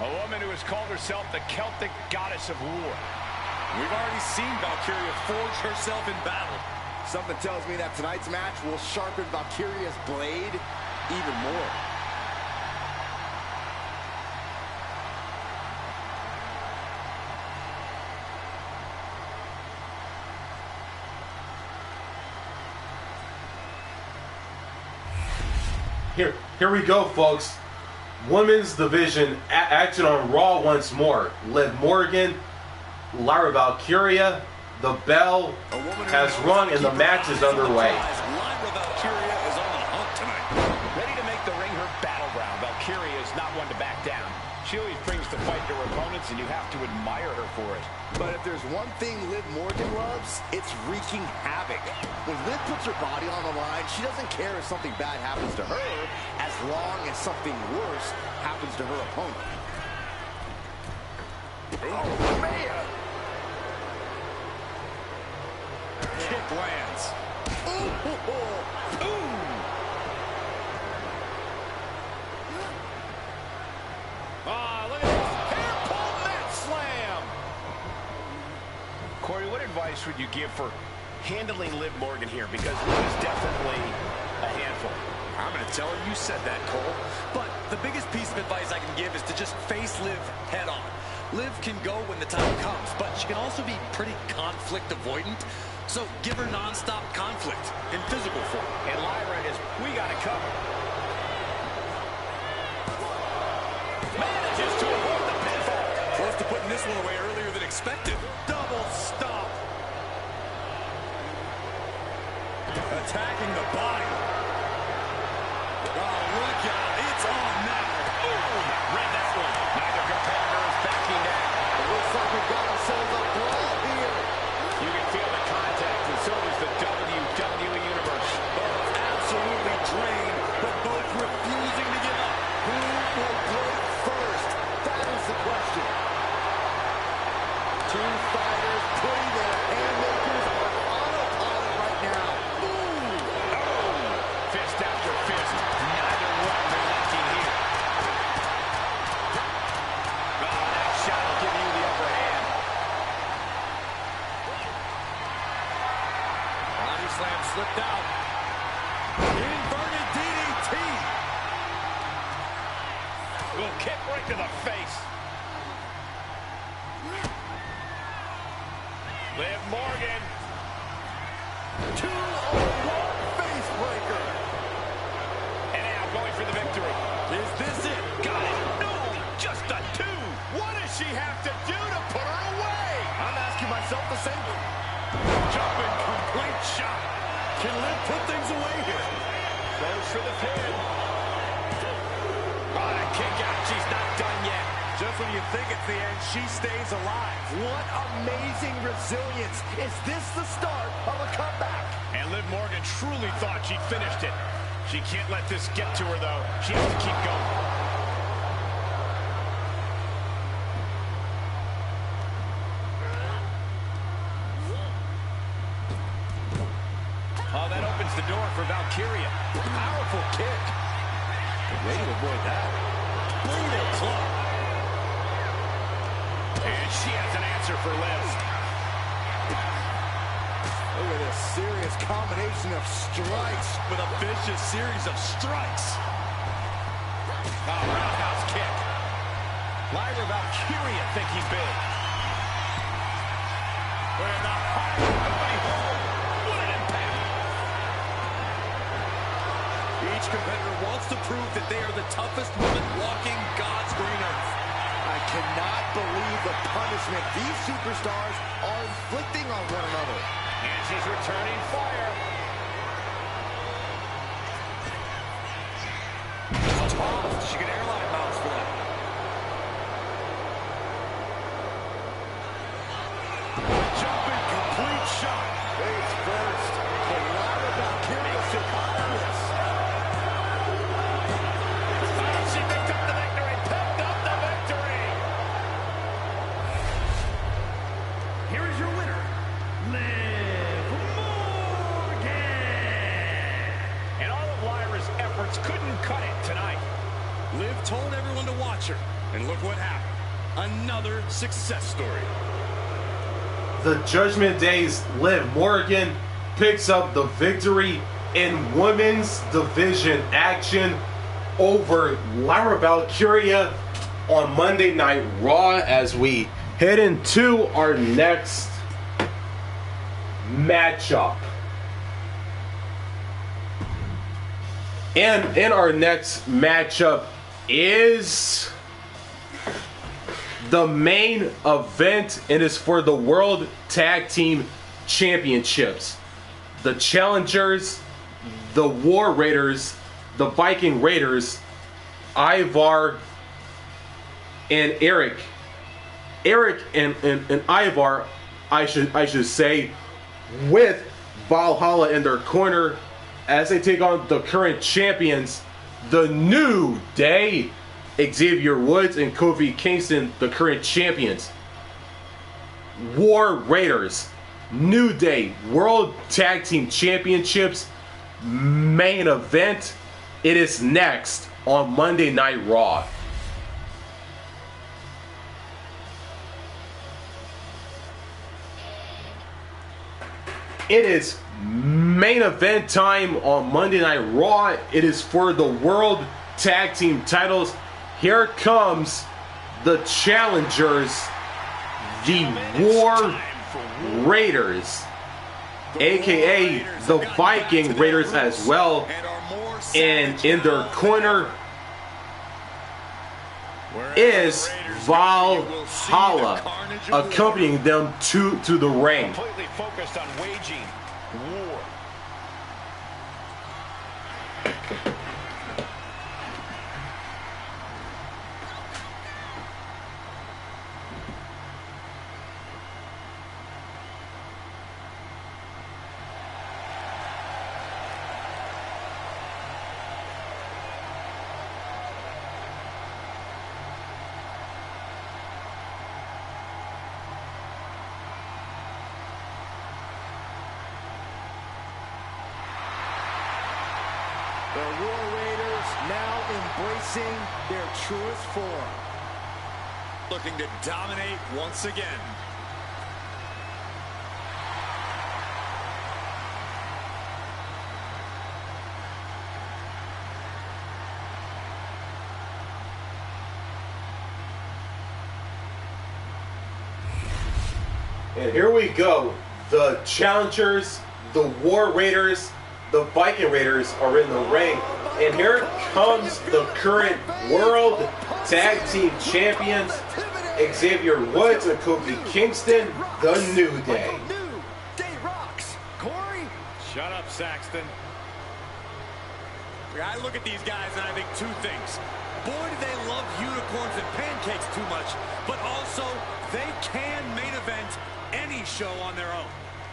A woman who has called herself the Celtic goddess of war. We've already seen Valkyria forge herself in battle. Something tells me that tonight's match will sharpen Valkyria's blade even more. Here we go, folks. Women's division action on Raw once more. Liv Morgan, Lyra Valkyria, the bell has rung and the match is underway. Lyra Valkyria is on the hunt tonight. Ready to make the ring her battleground, Valkyria is not one to back down. She always brings the fight to her opponents, and you have to admire her for it. But if there's one thing Liv Morgan loves, it's wreaking havoc. When Liv puts her body on the line, she doesn't care if something bad happens to her, as long as something worse happens to her opponent. Oh, man! Kick lands. Ooh! Ooh! Ah, look at this. Hair pull mat slam. Corey, what advice would you give for handling Liv Morgan here? Because Liv is definitely a handful. I'm going to tell her you said that, Cole. But the biggest piece of advice I can give is to just face Liv head on. Liv can go when the time comes, but she can also be pretty conflict avoidant. So give her non-stop conflict in physical form. And Lyra is, we got it covered. Manages to avoid the pinfall. Close to putting this one away earlier than expected. Double stomp. Attacking the body. Oh, look out. It's on now. Ooh, read that one. Neither competitor is backing down. It looks like we've got ourselves a brawl here. You can feel the contact, and so does the WWE Universe. Both absolutely drained, but both refusing to give up. Who will break first? That is the question. Two fighters putting their haymakers on autopilot right now. Ooh! Oh! Fist after fist. Neither one relenting here. Oh, that shot will give you the upper hand. Body slam slipped out. Inverted DDT. Will kick right to the face. Liv Morgan. 2-on-1 face breaker. And now going for the victory. Is this it? Got it. No, just a two. What does she have to do to put her away? I'm asking myself the same thing. Jumping complete shot. Can Liv put things away here? Goes for the pin. Oh, a kick out. She's not done yet. Just when you think it's the end, she stays alive. What amazing resilience. Is this the start of a comeback? And Liv Morgan truly thought she'd finished it. She can't let this get to her, though. She has to keep going. door for Valkyria. Powerful kick. Way to avoid that. Brutal club. And she has an answer for Liz. Look at this serious combination of strikes. With a vicious series of strikes. Oh, roundhouse kick. Lyra Valkyria thinking big. Look at the high. What an impact. Each competitor wants to prove that they are the toughest women walking God's green earth. I cannot believe the punishment these superstars are inflicting on one another. And she's returning fire. Tossed. She can airline mounts for that. Jumping complete shot. Face first. Can Lyra Valkyria survive this? She picked up the victory. Picked up the victory. Here is your winner, Liv Morgan. And all of Lyra's efforts couldn't cut it tonight. Liv told everyone to watch her. And look what happened. Another success story. The Judgment Day's Liv Morgan picks up the victory in women's division action over Lyra Valkyria on Monday Night Raw as we head into our next matchup. And in our next matchup is the main event, and is for the World Tag Team Championships. The challengers, the War Raiders, the Viking Raiders, Ivar and Erik. Erik and Ivar, I should say, with Valhalla in their corner as they take on the current champions, the New Day, Xavier Woods and Kofi Kingston, the current champions. War Raiders, New Day, World Tag Team Championships, main event. It is next on Monday Night Raw. It is main event time on Monday Night Raw. It is for the World Tag Team titles. Here comes the challengers, the War Raiders, aka the Viking Raiders as well. And in their corner is Valhalla, accompanying them to the ring. Completely focused on waging war. The War Raiders now embracing their truest form. Looking to dominate once again. And here we go. The challengers, the War Raiders, the Viking Raiders are in the ring. And here comes the current World Tag Team Champions, Xavier Woods and Kofi Kingston, the New Day. New Day rocks. Corey? Shut up, Saxton. I look at these guys and I think two things. Boy, do they love unicorns and pancakes too much, but also they can main event any show on their own.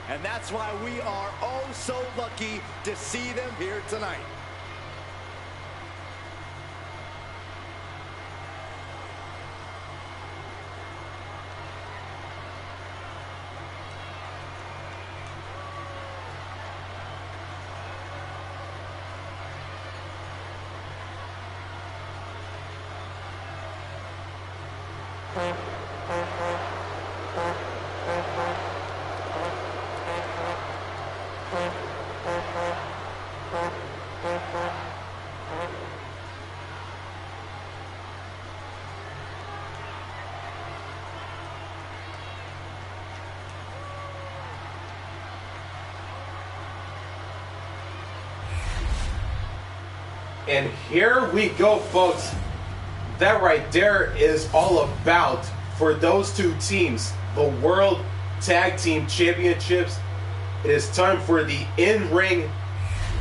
And that's why we are oh so lucky to see them here tonight. And here we go, folks. That right there is all about, for those two teams, the World Tag Team Championships. It is time for the in-ring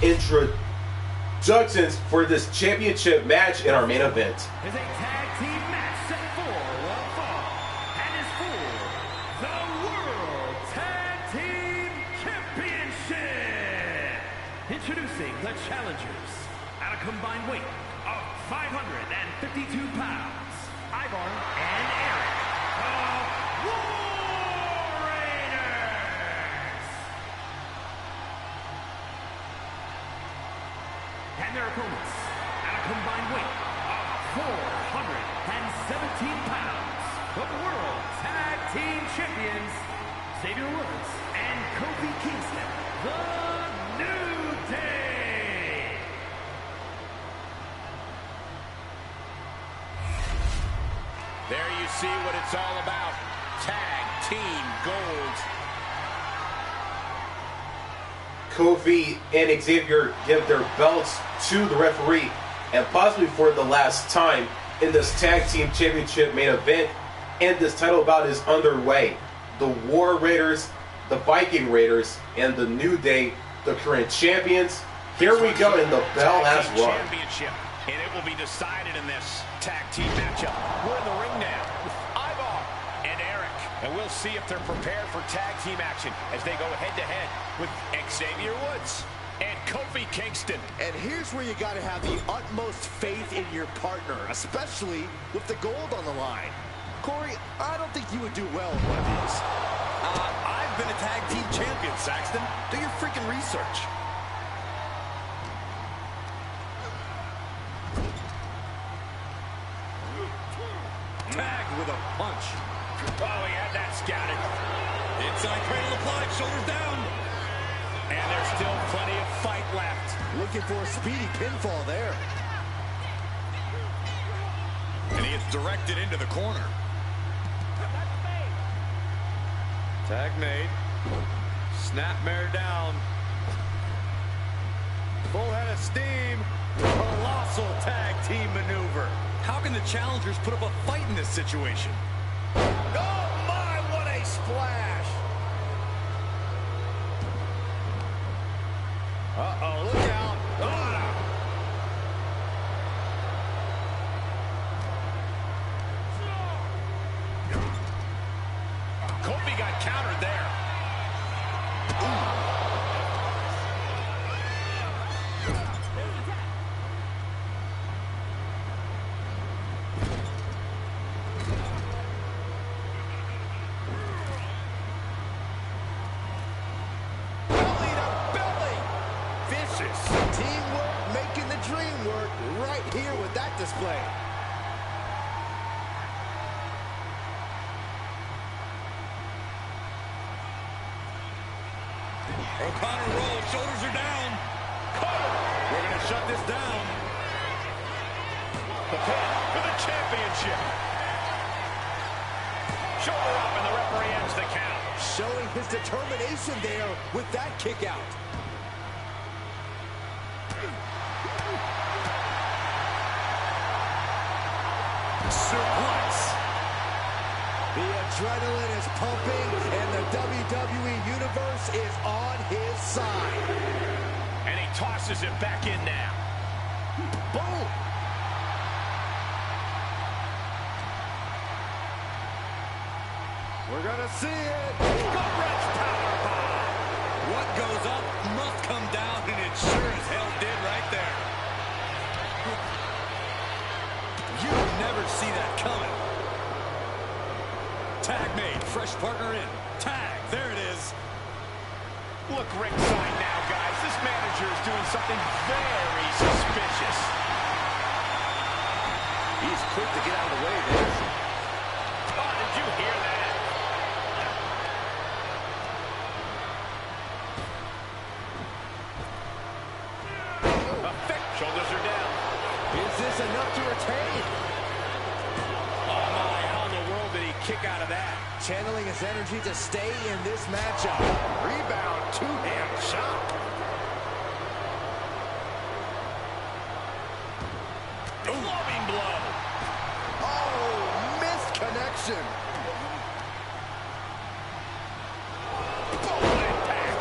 introductions for this championship match in our main event. Is a tag team match set for one fall, and is for the World Tag Team Championship. Introducing the challengers at a combined weight of 552 pounds, Ivar and Erik, the War Raiders. And their opponents at a combined weight of 417 pounds, the World Tag Team Champions, Xavier and Kofi Kingston, the New Day. There you see what it's all about. Tag Team Gold. Kofi and Xavier give their belts to the referee, and possibly for the last time in this Tag Team Championship main event, and this title bout is underway. The War Raiders, the Viking Raiders, and the New Day, the current champions. Here we go, and the bell has rung. Championship, and it will be decided in this tag team matchup. We're in the ring now with Ivar and Erik, and we'll see if they're prepared for tag team action as they go head-to-head with Xavier and Kofi Kingston. And here's where you got to have the utmost faith in your partner, especially with the gold on the line. Corey, I don't think you would do well in one of these. I've been a tag team champion, Saxton. Do your freaking research. Tagged with a punch. Oh, he had that scouted. Inside cradle applied, shoulders down. And there's still plenty of fight left. Looking for a speedy pinfall there. And he is directed into the corner. Tag made. Snapmare down. Full head of steam. Colossal tag team maneuver. How can the challengers put up a fight in this situation? Oh my, what a splash. Uh-oh, look out. Oh. Kofi got countered there. Belly to belly. Vicious. Teamwork making the dream work right here with that display. O'Connor rolls, shoulders are down. We're going to shut this down. The pin for the championship. Shoulder up, and the referee ends the count. Showing his determination there with that kick out. Suplex. The adrenaline is pumping, and the WWE Universe is on his side. And he tosses it back in now. Boom! We're gonna see it. Gut-wrench powerbomb. What goes up must come down, and it sure as hell did right there. You never see that coming. Tag made, fresh partner in. Tag, there it is. Look ringside now, guys. This manager is doing something very suspicious. He's quick to get out of the way there. you hear that? Shoulders are down. Is this enough to retain? Oh my, how in the world did he kick out of that? Channeling his energy to stay in this matchup. Rebound, two-hand shot. Loving blow. Oh, missed connection. Boom impact.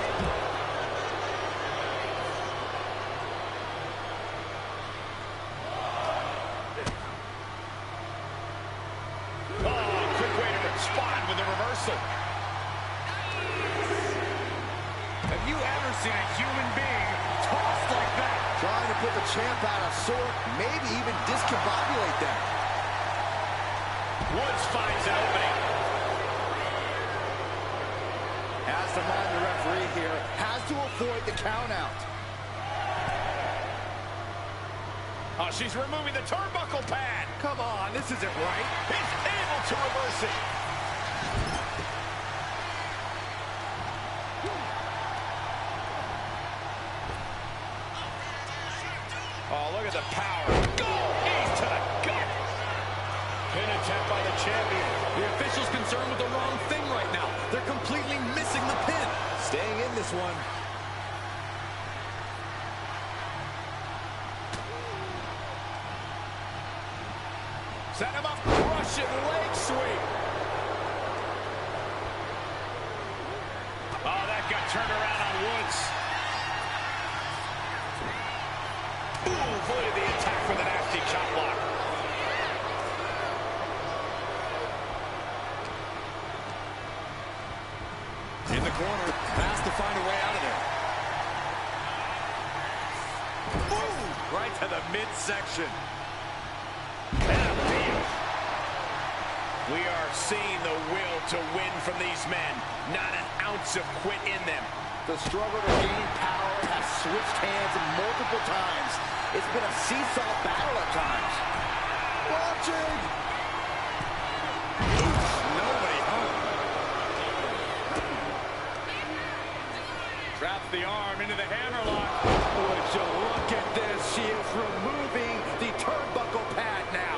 Oh, quick way to respond with a reversal. Have you ever seen a human being tossed like that? Trying to put the champ out of sort, maybe even discombobulate them. Woods finds an opening. Has to mind the referee here. Has to avoid the count out. Oh, she's removing the turnbuckle pad. Come on, this isn't right. He's able to reverse it. Oh, look at the power. Go! He's to the gut. Pin attempt by the champion. The official's concerned with the wrong thing right now. They're completely missing the pin. Staying in this one. Set him up. Russian leg sweep. Oh, that got turned around on Woods. Ooh, avoided the attack with a nasty chop block. In the corner, has to find a way out of there. Ooh, right to the midsection. We are seeing the will to win from these men. Not an ounce of quit in them. The struggle to gain power has switched hands multiple times. It's been a seesaw battle at times. Watching! Nobody home. Traps the arm into the hammerlock. Would you look at this? She is removing the turnbuckle pad now.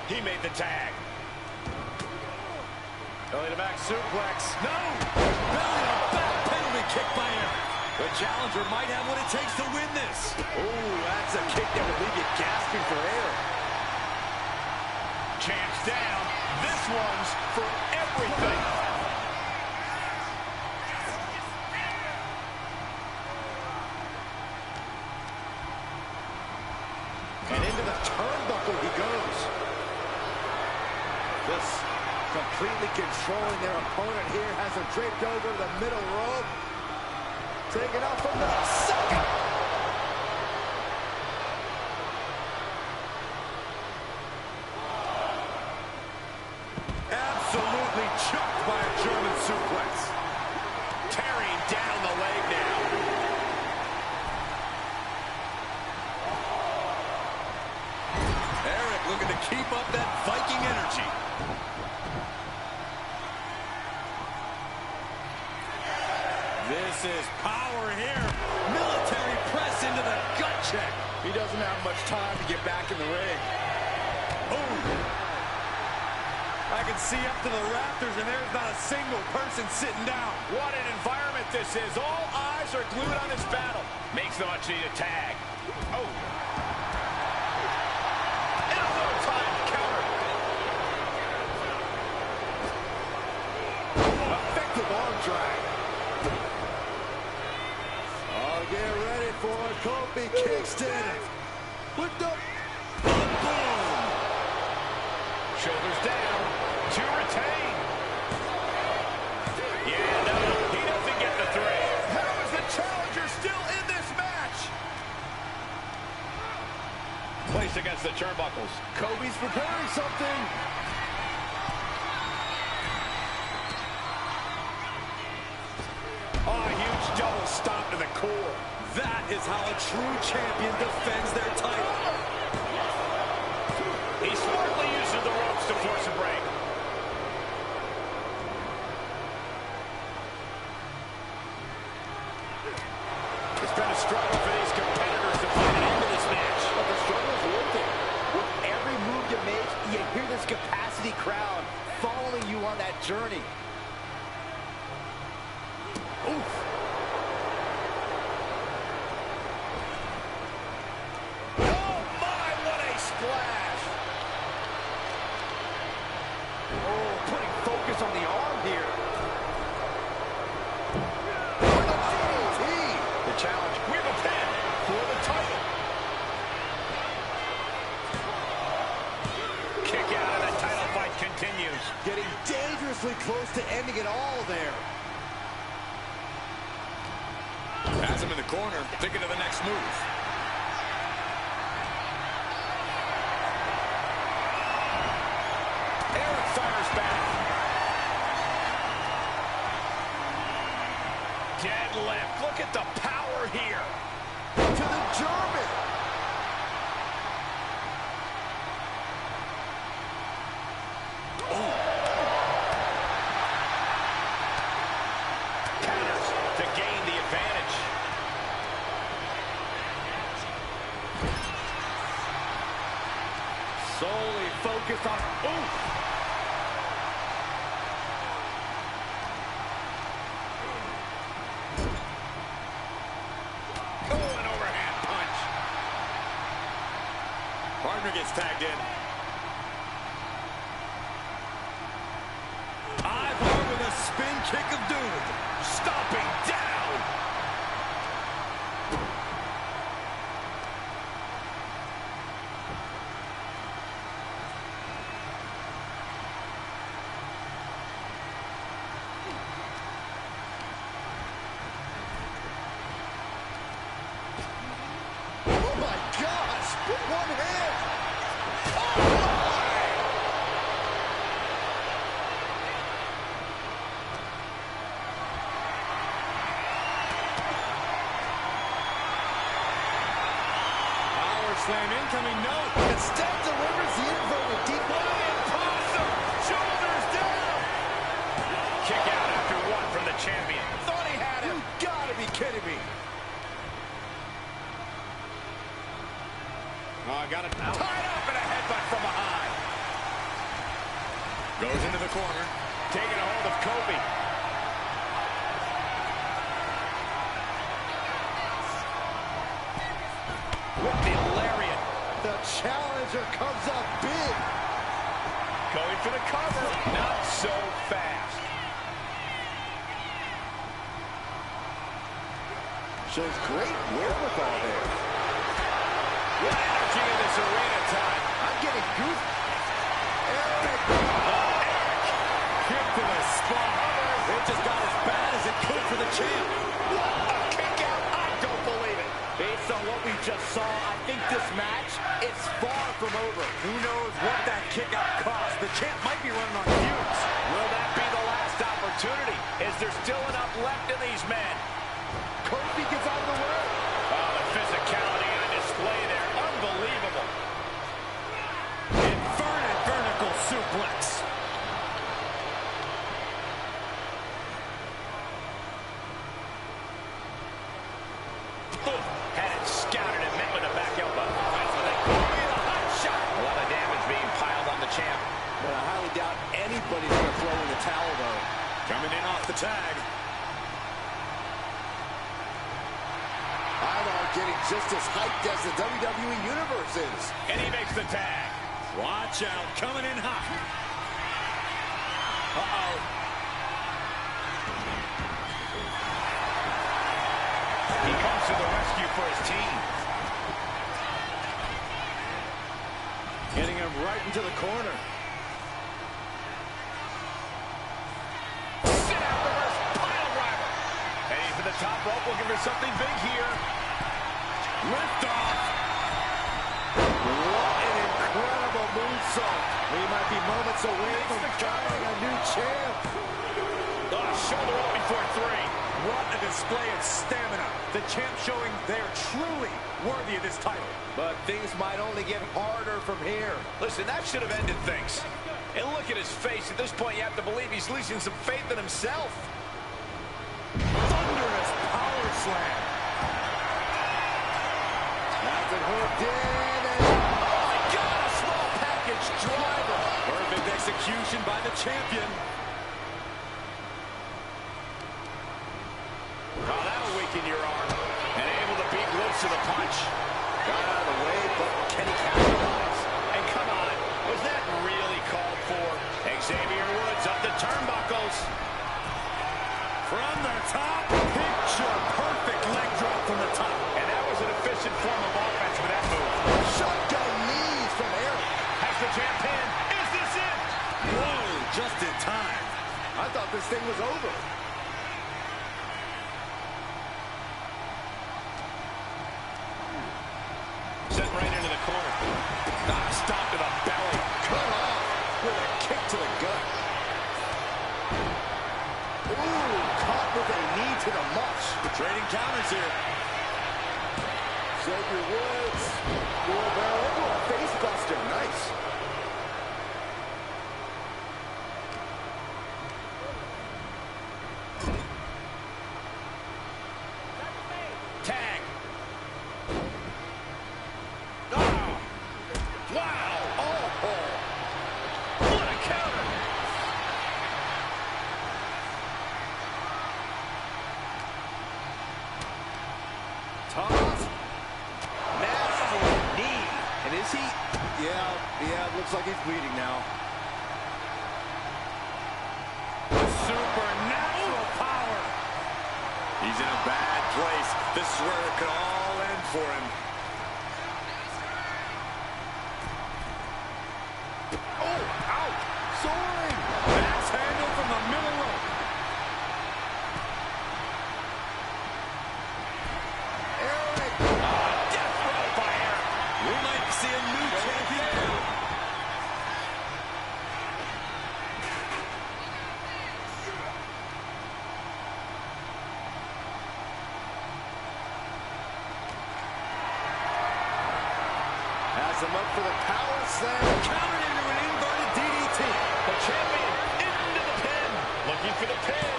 He made the tag. Belly to back suplex. No! Belly to back penalty kick by Erik. The challenger might have what it takes to win this. Ooh, that's a kick that would leave you gasping for air. Champ's down. This one's for everything. And into the turnbuckle he goes. Just completely controlling their opponent here. Has him draped over the middle rope. Taken out from the second. Absolutely chucked by a German suplex. Tearing down the leg now. Erik looking to keep up that Viking energy. This is power here. Military press into the gut check. He doesn't have much time to get back in the ring. Boom. I can see up to the rafters, and there's not a single person sitting down. What an environment this is. All eyes are glued on this battle. Makes the much needed tag. Oh. And a little time counter. Effective arm drag. Oh, get ready for it. Kofi Kingston. Lift up. Boom. Shoulders down. To retain. Placed against the turnbuckles. Kofi's preparing something. Oh, a huge double stomp to the core. That is how a true champion defends their title. He smartly uses the ropes to force a break. It's been a struggle for these competitors to find an end to this match. But the struggle is worth it. With every move you make, you hear this capacity crowd following you on that journey. Oof. Oh my, what a splash! Oh, putting focus on the arm here. The challenge, we're the pin for the title. Kick out and the title fight continues. Getting dangerously close to ending it all there. Has him in the corner, thinking of the next move. Erik fires back. Deadlift. Look at the power here. To the German. Counters to gain the advantage. Solely focused on... Oof. Oh, an overhand punch. Partner gets tagged in. Ivar with a spin kick of doom. Stomping down. Oh my gosh! With one hand! Power slam incoming, no. Instead delivers the inverted deep line. Awesome. Shoulders down. Kick out after one from the champion. Thought he had him. You gotta be kidding me. Oh, got it. Tied up and a headbutt from behind. Goes into the corner. Taking a hold of Kofi. With the lariat. The challenger comes up big. Going for the cover. Not so fast. Shows great wherewithal there. What energy in this arena, Todd. I'm getting goose. Erik. Kick to the spine. It just got as bad as it could for the champ. What a kick out. I don't believe it. Based on what we just saw, I think this match is far from over. Who knows what that kick out cost? The champ might be running on fumes. Will that be the last opportunity? Is there still enough left in these men? Kofi gets out of the way. Oh, the physicality on display there. Unbelievable. Inverted vertical suplex. Boom. Had it scouted and met with a back elbow. That's what they call it, a hot shot. A lot of damage being piled on the champ. But I highly doubt anybody's going to throw in the towel, though. Coming in off the tag. Ivar getting just as hyped as the WWE Universe is. And he makes the tag. Watch out, coming in hot. Uh-oh. He comes to the rescue for his team. Getting him right into the corner. Sit out the rest, pile driver. Heading for the top rope, looking for something big here. Lift off. moments away from crowning a new champ. Oh, shoulder up before 3. What a display of stamina. The champ showing they're truly worthy of this title. But things might only get harder from here. Listen, that should have ended things. And look at his face. At this point, you have to believe he's losing some faith in himself. Thunderous power slam. That's it hooked in. And oh my God, a small package driver. Perfect execution by the champion. Oh, that'll weaken your arm. And able to beat Woods to the punch. Got out of the way, but can he capitalize? And come on, was that really called for? Xavier Woods up the turnbuckles. From the top, picture perfect leg drop from the top. And that was an efficient form of offense with that move. Shotgun knees from Erik. Has the champ pinned. Is this it? Whoa, just in time. I thought this thing was over. Sent right into the corner. Stop to the belly. Cut off with a kick to the gut. Ooh, caught with a knee to the mush. Trading counters here. Xavier Woods. Wheelbarrow into a face buster. Nice. Tag. Oh. Wow. Oh. What a counter. Toss. Nasty knee. And is he? Yeah, it looks like he's bleeding now. Supernatural power. He's in a bad place. This is where it could all end for him. Oh, ouch. Soaring. That's handle from the middle rope. Erik. Death row by Erik. We might see a new champion. Has him up for the power slam. Countered into an inverted DDT. The champion into the pin. Looking for the pin.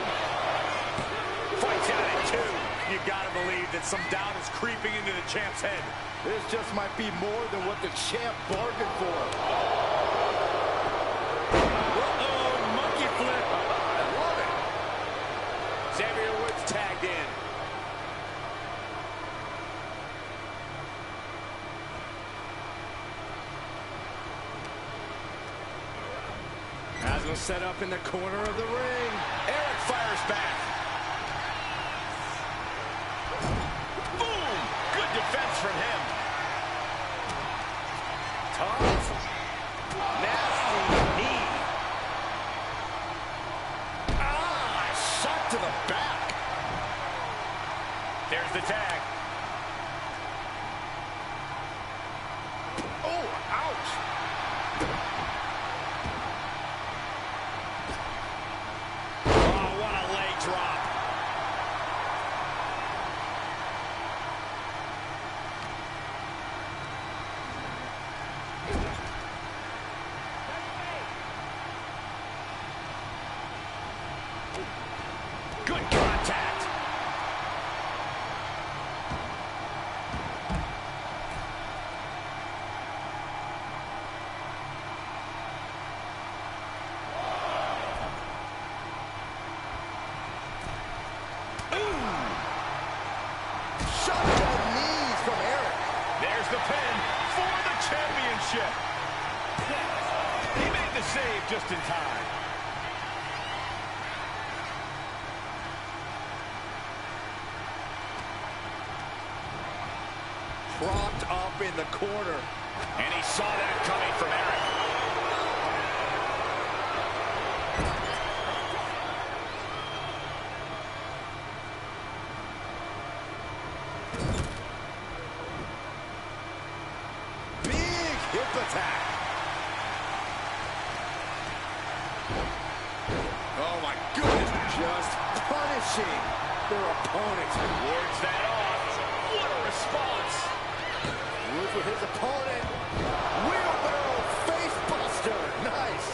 Fights out at 2. You gotta believe that some doubt is creeping into the champ's head. This just might be more than what the champ bargained for. Uh-oh, monkey flip. I love it. Xavier Woods tagged in. Has him set up in the corner of the ring. Erik fires back. Boom! Good defense from him. Toss. Nasty knee. Shot to the back. There's the tag. Oh, ouch. Oh, what a leg drop. Good contact. Shotgun knees from Erik. There's the pin for the championship. He made the save just in time. Propped up in the corner. And he saw that coming from Erik. Big hip attack. Oh my goodness. Just punishing their opponent. Wards that off. What a response. Moves with his opponent. Wheelbarrow face buster. Nice.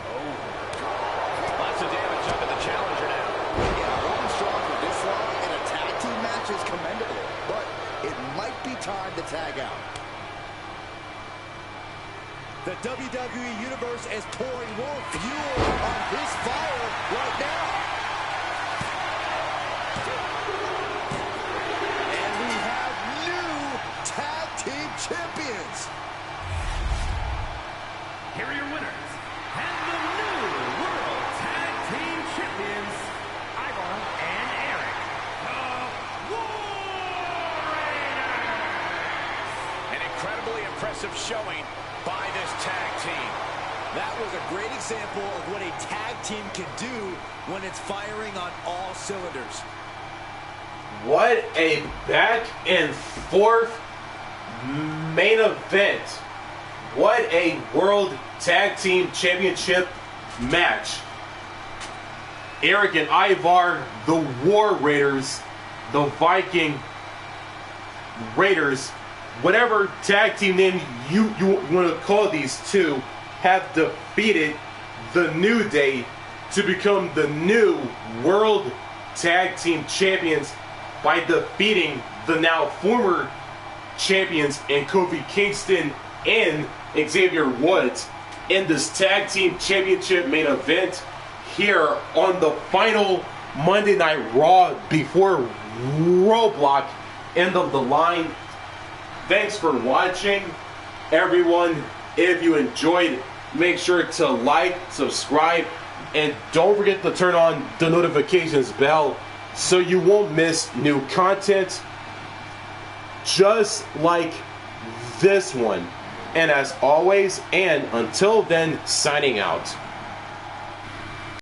Oh. Lots of damage under the challenger now. Yeah, holding strong for this long in a tag team match is commendable, but it might be time to tag out. The WWE Universe is pouring more fuel on his fire right now. And we have new tag team champions. Here are your winners, and the new World Tag Team Champions, Ivar and Erik, the War Raiders. An incredibly impressive showing by this tag team. That was a great example of what a tag team can do when it's firing on all cylinders. What a back and forth main event. What a World Tag Team Championship match. Erik and Ivar, the War Raiders, the Viking Raiders, whatever tag team name you want to call these two, have defeated the New Day to become the new World Tag Team Champions by defeating the now former champions in Kofi Kingston and Xavier Woods in this Tag Team Championship main event here on the final Monday Night Raw before Roadblock, end of the line. Thanks for watching, everyone. If you enjoyed, make sure to like, subscribe, and don't forget to turn on the notifications bell so you won't miss new content just like this one. And as always, and until then, signing out.